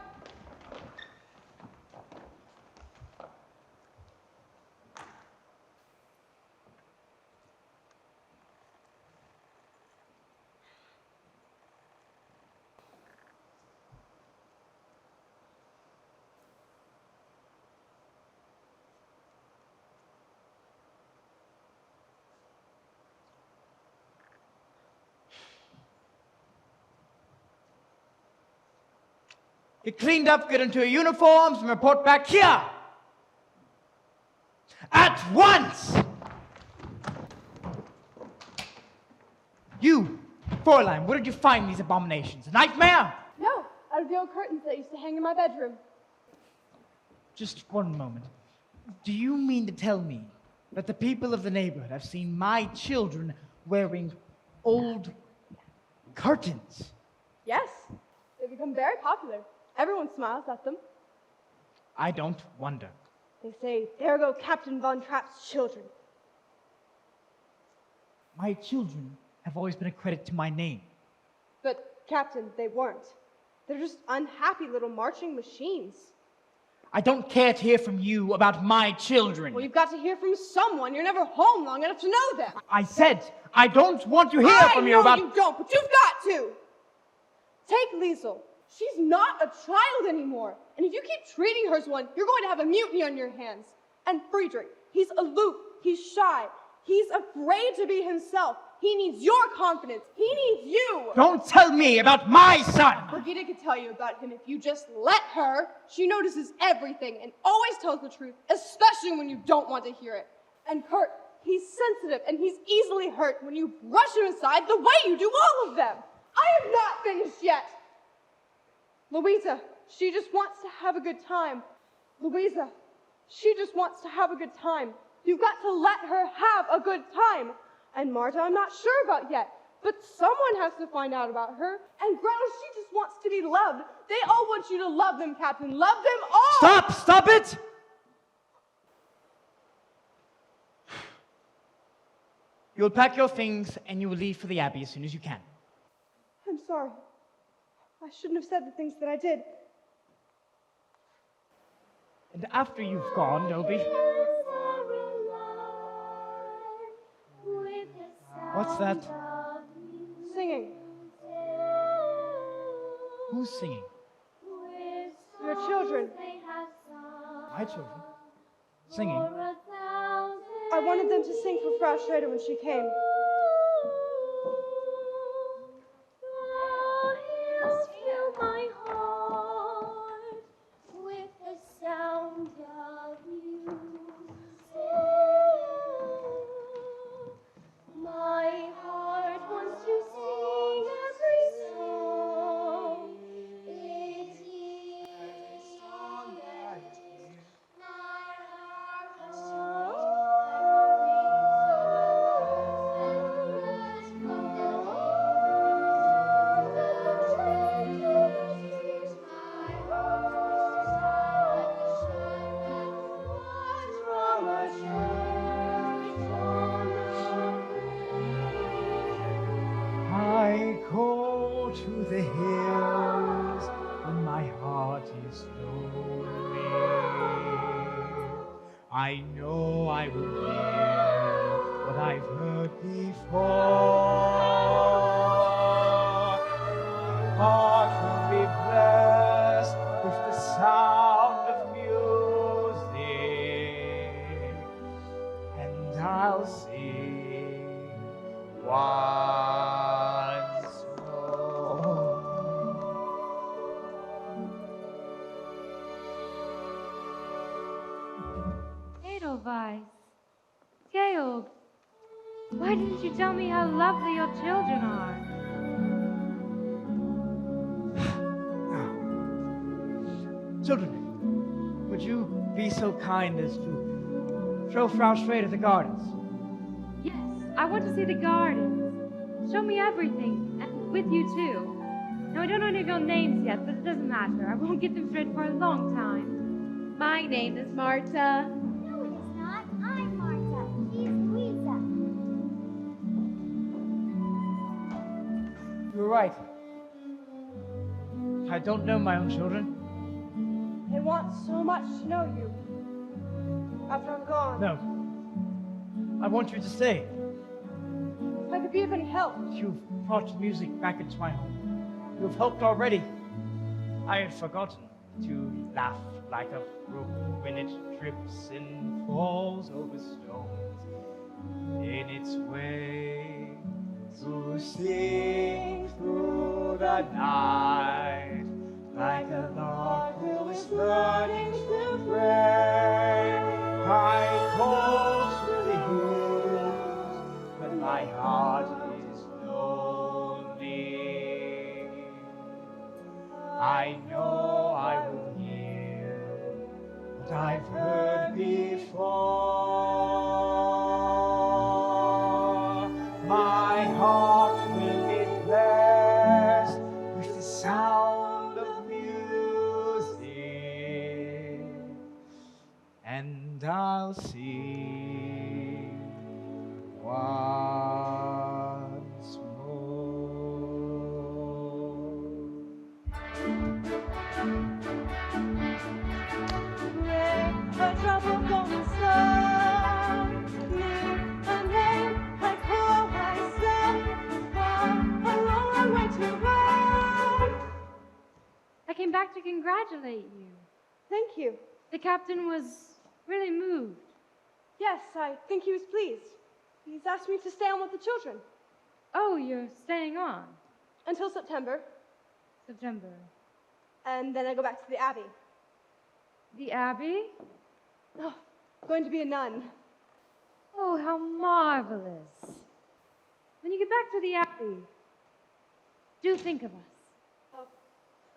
Get cleaned up, get into your uniforms, and report back here! At once! Fräulein, where did you find these abominations? A nightmare? No, out of the old curtains that used to hang in my bedroom. Just one moment. Do you mean to tell me that the people of the neighborhood have seen my children wearing old curtains? Yes, they've become very popular. Everyone smiles at them. I don't wonder. They say, there go Captain Von Trapp's children. My children have always been a credit to my name. But, Captain, they weren't. They're just unhappy little marching machines. I don't care to hear from you about my children. Well, you've got to hear from someone. You're never home long enough to know them. I said I don't want to hear from you about... I know you don't, but you've got to. Take Liesel. She's not a child anymore. And if you keep treating her as one, you're going to have a mutiny on your hands. And Friedrich, he's aloof. He's shy. He's afraid to be himself. He needs your confidence. He needs you. Don't tell me about my son. Brigitte could tell you about him if you just let her. She notices everything and always tells the truth, especially when you don't want to hear it. And Kurt, he's sensitive and he's easily hurt when you brush him aside the way you do all of them. I have not finished yet. Louisa, she just wants to have a good time. Louisa, she just wants to have a good time. You've got to let her have a good time. And Marta, I'm not sure about yet, but someone has to find out about her. And Gretel, she just wants to be loved. They all want you to love them, Captain. Love them all! Stop it! You'll pack your things and you will leave for the Abbey as soon as you can. I'm sorry. I shouldn't have said the things that I did. And after you've gone, there'll be... What's that? Singing. Who's singing? Your children. My children? Singing? I wanted them to sing for Frau Schrader when she came. Fill my heart with the sound of music. My heart wants to sing every song. It is song that my heart wants I go to the hills when my heart is lonely. I know I will hear what I've heard before. My heart will be blessed with the sound of music, and I'll sing once more. Edelweiss. Georg. Why didn't you tell me how lovely your children are? Children, would you be so kind as to show Frau Schrader the gardens? Yes, I want to see the gardens. Show me everything, and with you too. Now, I don't know any of your names yet, but it doesn't matter. I won't get them straight for a long time. My name is Marta. No, it is not. I'm Marta. She's Louisa. You're right. I don't know my own children. They want so much to know you. After I'm gone. No. I want you to stay. If I could be of any help. You've brought music back into my home. You've helped already. I had forgotten to laugh like a brook when it trips and falls over stones in its way, to sing through the night like a lark who is learning to pray. I go to the hills when my heart is lonely. and I've heard before. My heart will be blessed with the sound of music, and I'll sing once more. Rain, a drop of golden sun, me, a name I call myself, far, a long way to run. I came back to congratulate you. Thank you. The captain was really moved. Yes, I think he was pleased. He's asked me to stay on with the children Oh, you're staying on. until September, September. and then I go back to the Abbey. The Abbey? Oh, going to be a nun. Oh, how marvelous. When you get back to the Abbey, do think of us. I'll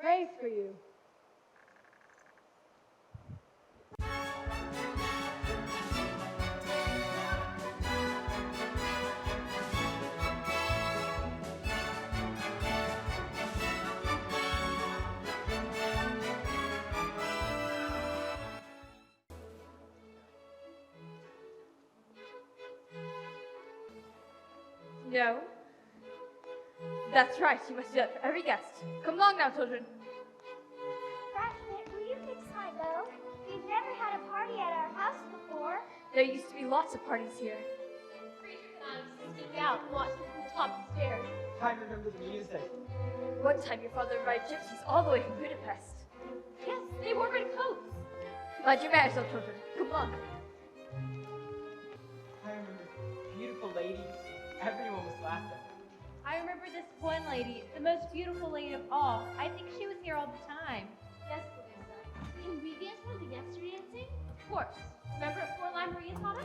pray for you. No. That's right, you must do that for every guest. Come along now, children. Ratchet, will you fix my bow? We've never had a party at our house before. There used to be lots of parties here. Fraser and I used to sneak out and watch them from the top of the stairs. I remember the music. One time your father invited gypsies all the way from Budapest. Yes, they wore red coats. Mind your manners, little children. Come along. I remember beautiful ladies. Everyone was laughing. I remember this one lady, the most beautiful lady of all. I think she was here all the time. Yes, Louisa. Can we dance for the guests are dancing? Of course. Remember at Four-Line Maria taught us?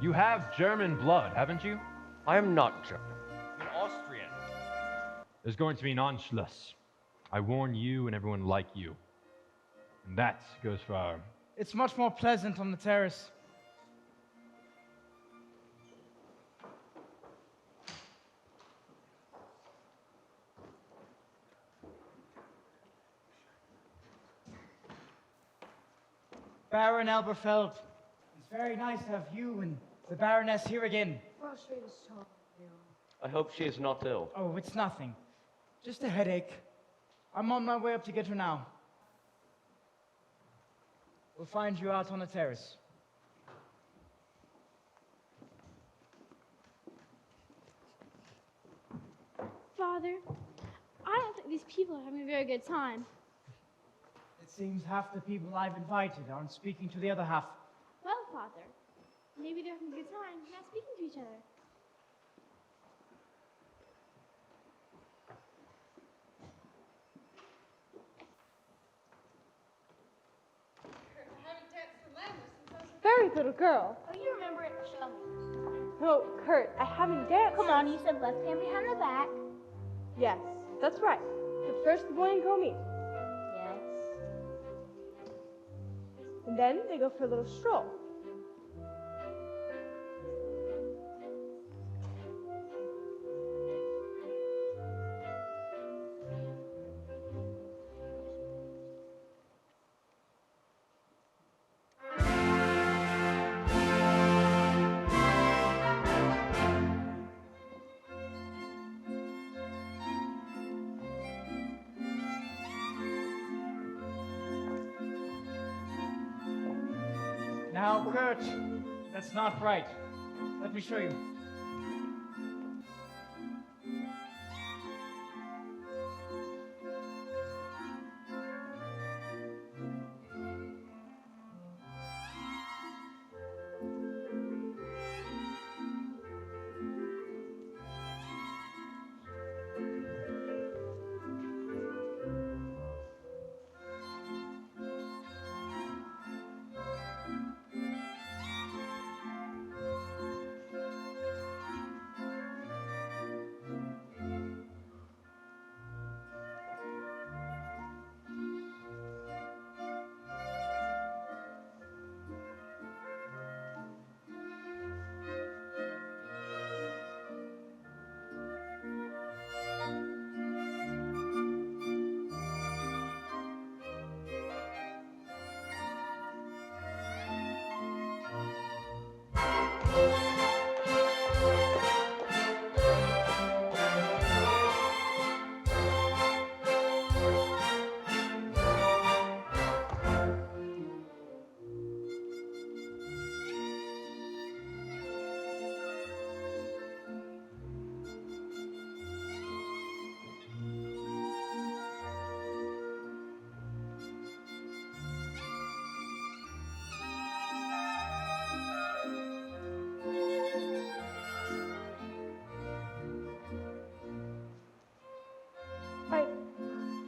You have German blood, haven't you? I am not German. You're Austrian. There's going to be an Anschluss. I warn you and everyone like you. And that goes for our... It's much more pleasant on the terrace. Baron Elberfeld. It's very nice to have you and the Baroness here again. I hope she is not ill. Oh, it's nothing. Just a headache. I'm on my way up to get her now. We'll find you out on the terrace. Father, I don't think these people are having a very good time. It seems half the people I've invited aren't speaking to the other half. Well, Father, maybe they're having a good time, not speaking to each other. Very little girl. Oh, you remember it? Show me. No, Kurt, I haven't danced. Come on, you said left hand behind the back. Yes, that's right. But first the boy and girl meet. Yes. And then they go for a little stroll. Now, Kurt, that's not right. Let me show you.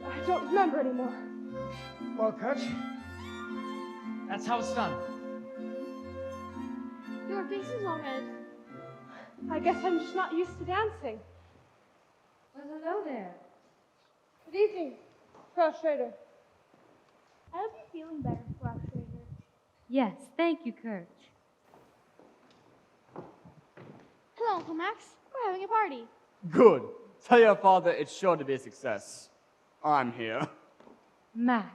I don't remember anymore. Well, Kurt, that's how it's done. Your face is all red. I guess I'm just not used to dancing. Well, hello there. Good evening, Frau Schrader. I hope you're feeling better, Frau Schrader. Yes, thank you, Kurt. Hello, Uncle Max. We're having a party. Good. Tell your father it's sure to be a success. I'm here. Max.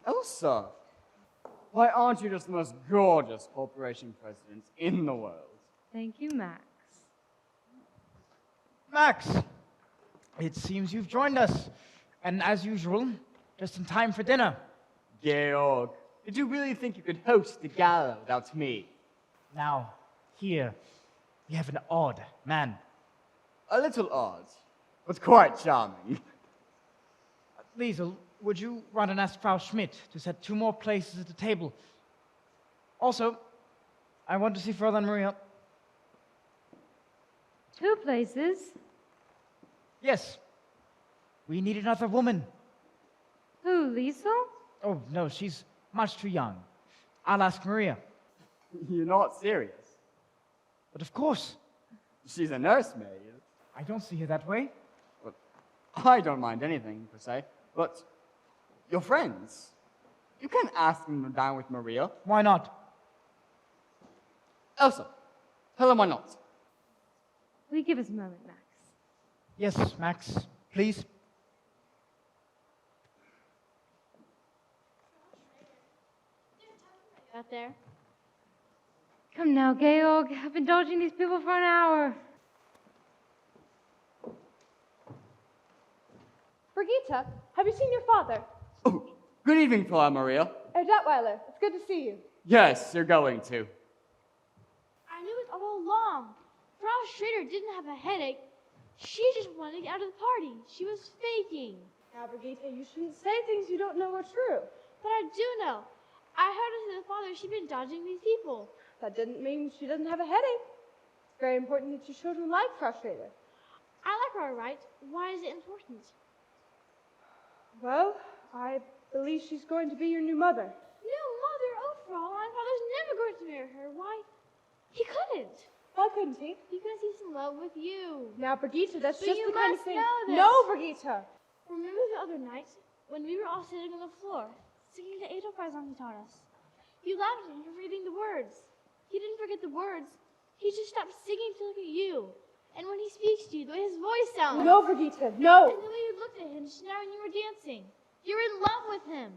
Elsa, why aren't you just the most gorgeous corporation president in the world? Thank you, Max. Max, it seems you've joined us. And as usual, just in time for dinner. Georg, did you really think you could host the gala without me? Now, here, we have an odd man. A little odd, but quite charming. Liesel, would you run and ask Frau Schmidt to set 2 more places at the table? Also, I want to see Fräulein Maria. 2 places? Yes. We need another woman. Who, Liesel? Oh, no, she's much too young. I'll ask Maria. You're not serious. But of course. She's a nursemaid. I don't see her that way. But I don't mind anything, per se. But your friends, you can ask them to dine with Maria. Why not? Elsa, tell them why not. Will you give us a moment, Max? Yes, Max, please. They're out there. Come now, Georg. I've been dodging these people for an hour. Brigitte, have you seen your father? Oh, good evening, Frau Maria. Herr Detweiler, it's good to see you. Yes, you're going to. I knew it all along. Frau Schrader didn't have a headache. She just wanted to get out of the party. She was faking. Now, Brigitte, you shouldn't say things you don't know are true. But I do know. I heard her say to the father she'd been dodging these people. That didn't mean she doesn't have a headache. It's very important that your children like Frau Schrader. I like her, all right. Why is it important? Well, I believe she's going to be your new mother. No, Mother, oh, Fraulein, Father's never going to marry her. Why? He couldn't. Why couldn't he? Because he's in love with you. Now, Brigitte, that's But just you the kind of must thing. know this. No, Brigitte. Remember the other night when we were all sitting on the floor singing the Edelweiss song he taught us? You laughed at him for reading the words. He didn't forget the words. He just stopped singing to look at you. And when he speaks to you, the way his voice sounds. No, Brigitte, no. And the way you looked at him just now when you were dancing. You're in love with him.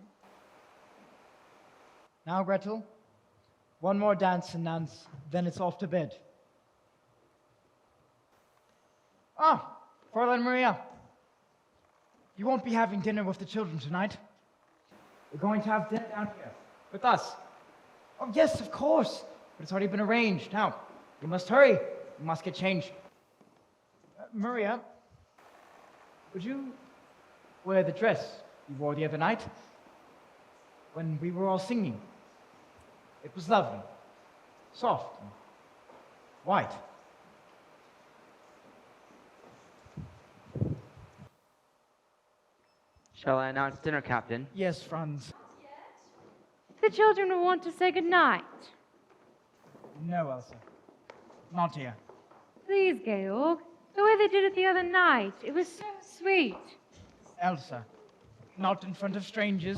Now, Gretel, one more dance and Nance, then it's off to bed. Ah, Fräulein Maria. You won't be having dinner with the children tonight. We're going to have dinner down here, with us. Oh, yes, of course. But it's already been arranged. Now, you must hurry. You must get changed. Maria, would you wear the dress you wore the other night when we were all singing? It was lovely, soft, and white. Shall I announce dinner, Captain? Yes, Franz. The children will want to say good night. No, Elsa. Not here. Please, Georg. The way they did it the other night, it was so sweet. Elsa. Not in front of strangers.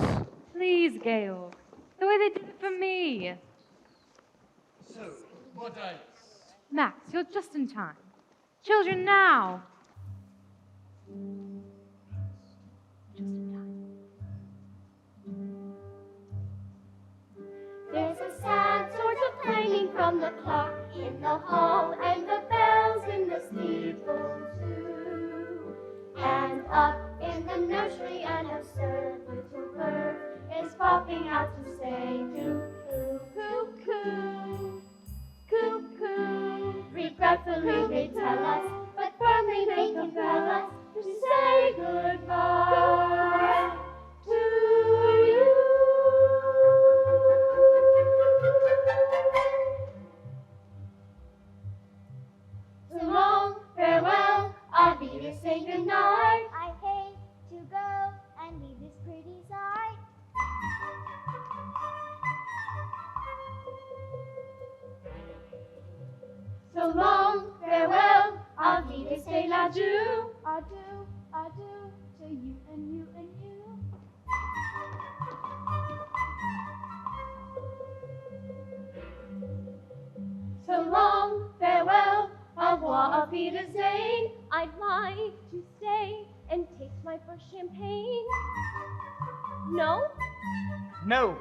Please, Georg. The way they did it for me. So, what else? Max, you're just in time. Children, now. Just in time. There's a sad sort of clanging from the clock in the hall, and the bells in the steeple too. And up in the nursery an absurd little bird is popping out to say cuckoo, cuckoo, cuckoo. Regretfully they tell us, but firmly they compel us to say goodbye to you. So long, farewell, I'll be to say goodnight. I hate to go and leave this pretty sight. So long, farewell, I'll be to say adieu. Adieu, adieu to you and you and you. So long, farewell, au revoir, auf Wiedersehen. I'd like to stay and taste my first champagne. No? No.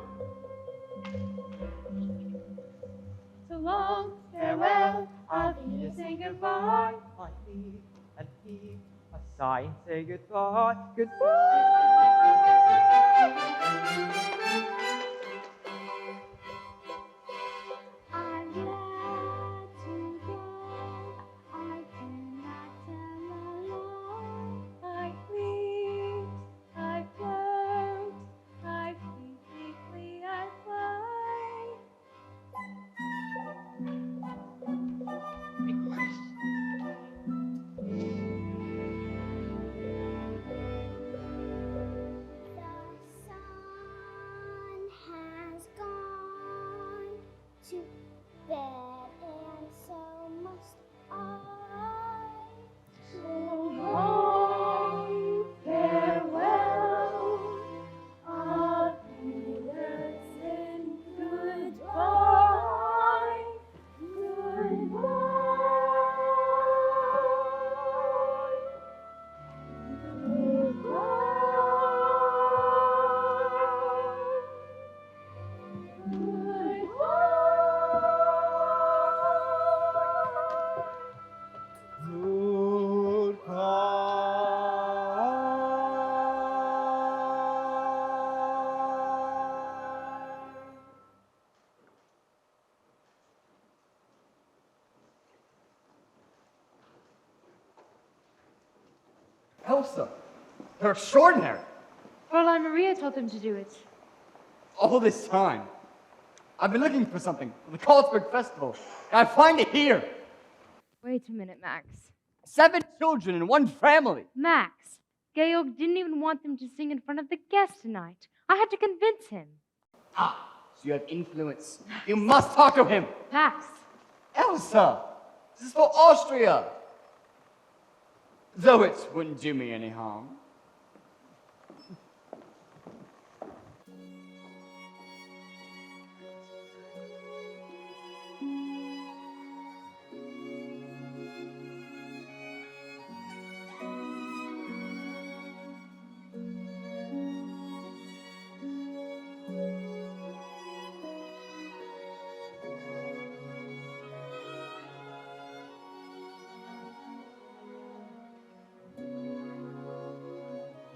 So long, farewell, auf Wiedersehen, goodbye. I heave and heave a sigh and say goodbye, goodbye. I'm glad to go. I cannot tell a lie. I leave, I float, I flee, flee, flee, I fly. The sun has gone to bed, and so must I. So long, farewell, auf Wiedersehen, goodbye, goodbye. Goodbye. Elsa. They're extraordinary. Fräulein Maria told him to do it. All this time, I've been looking for something for the Carlsberg Festival, and I find it here. Wait a minute, Max. 7 children in one family. Max, Georg didn't even want them to sing in front of the guests tonight. I had to convince him. Ah, so you have influence. You must talk to him. Max. Elsa, this is for Austria. Though it wouldn't do me any harm.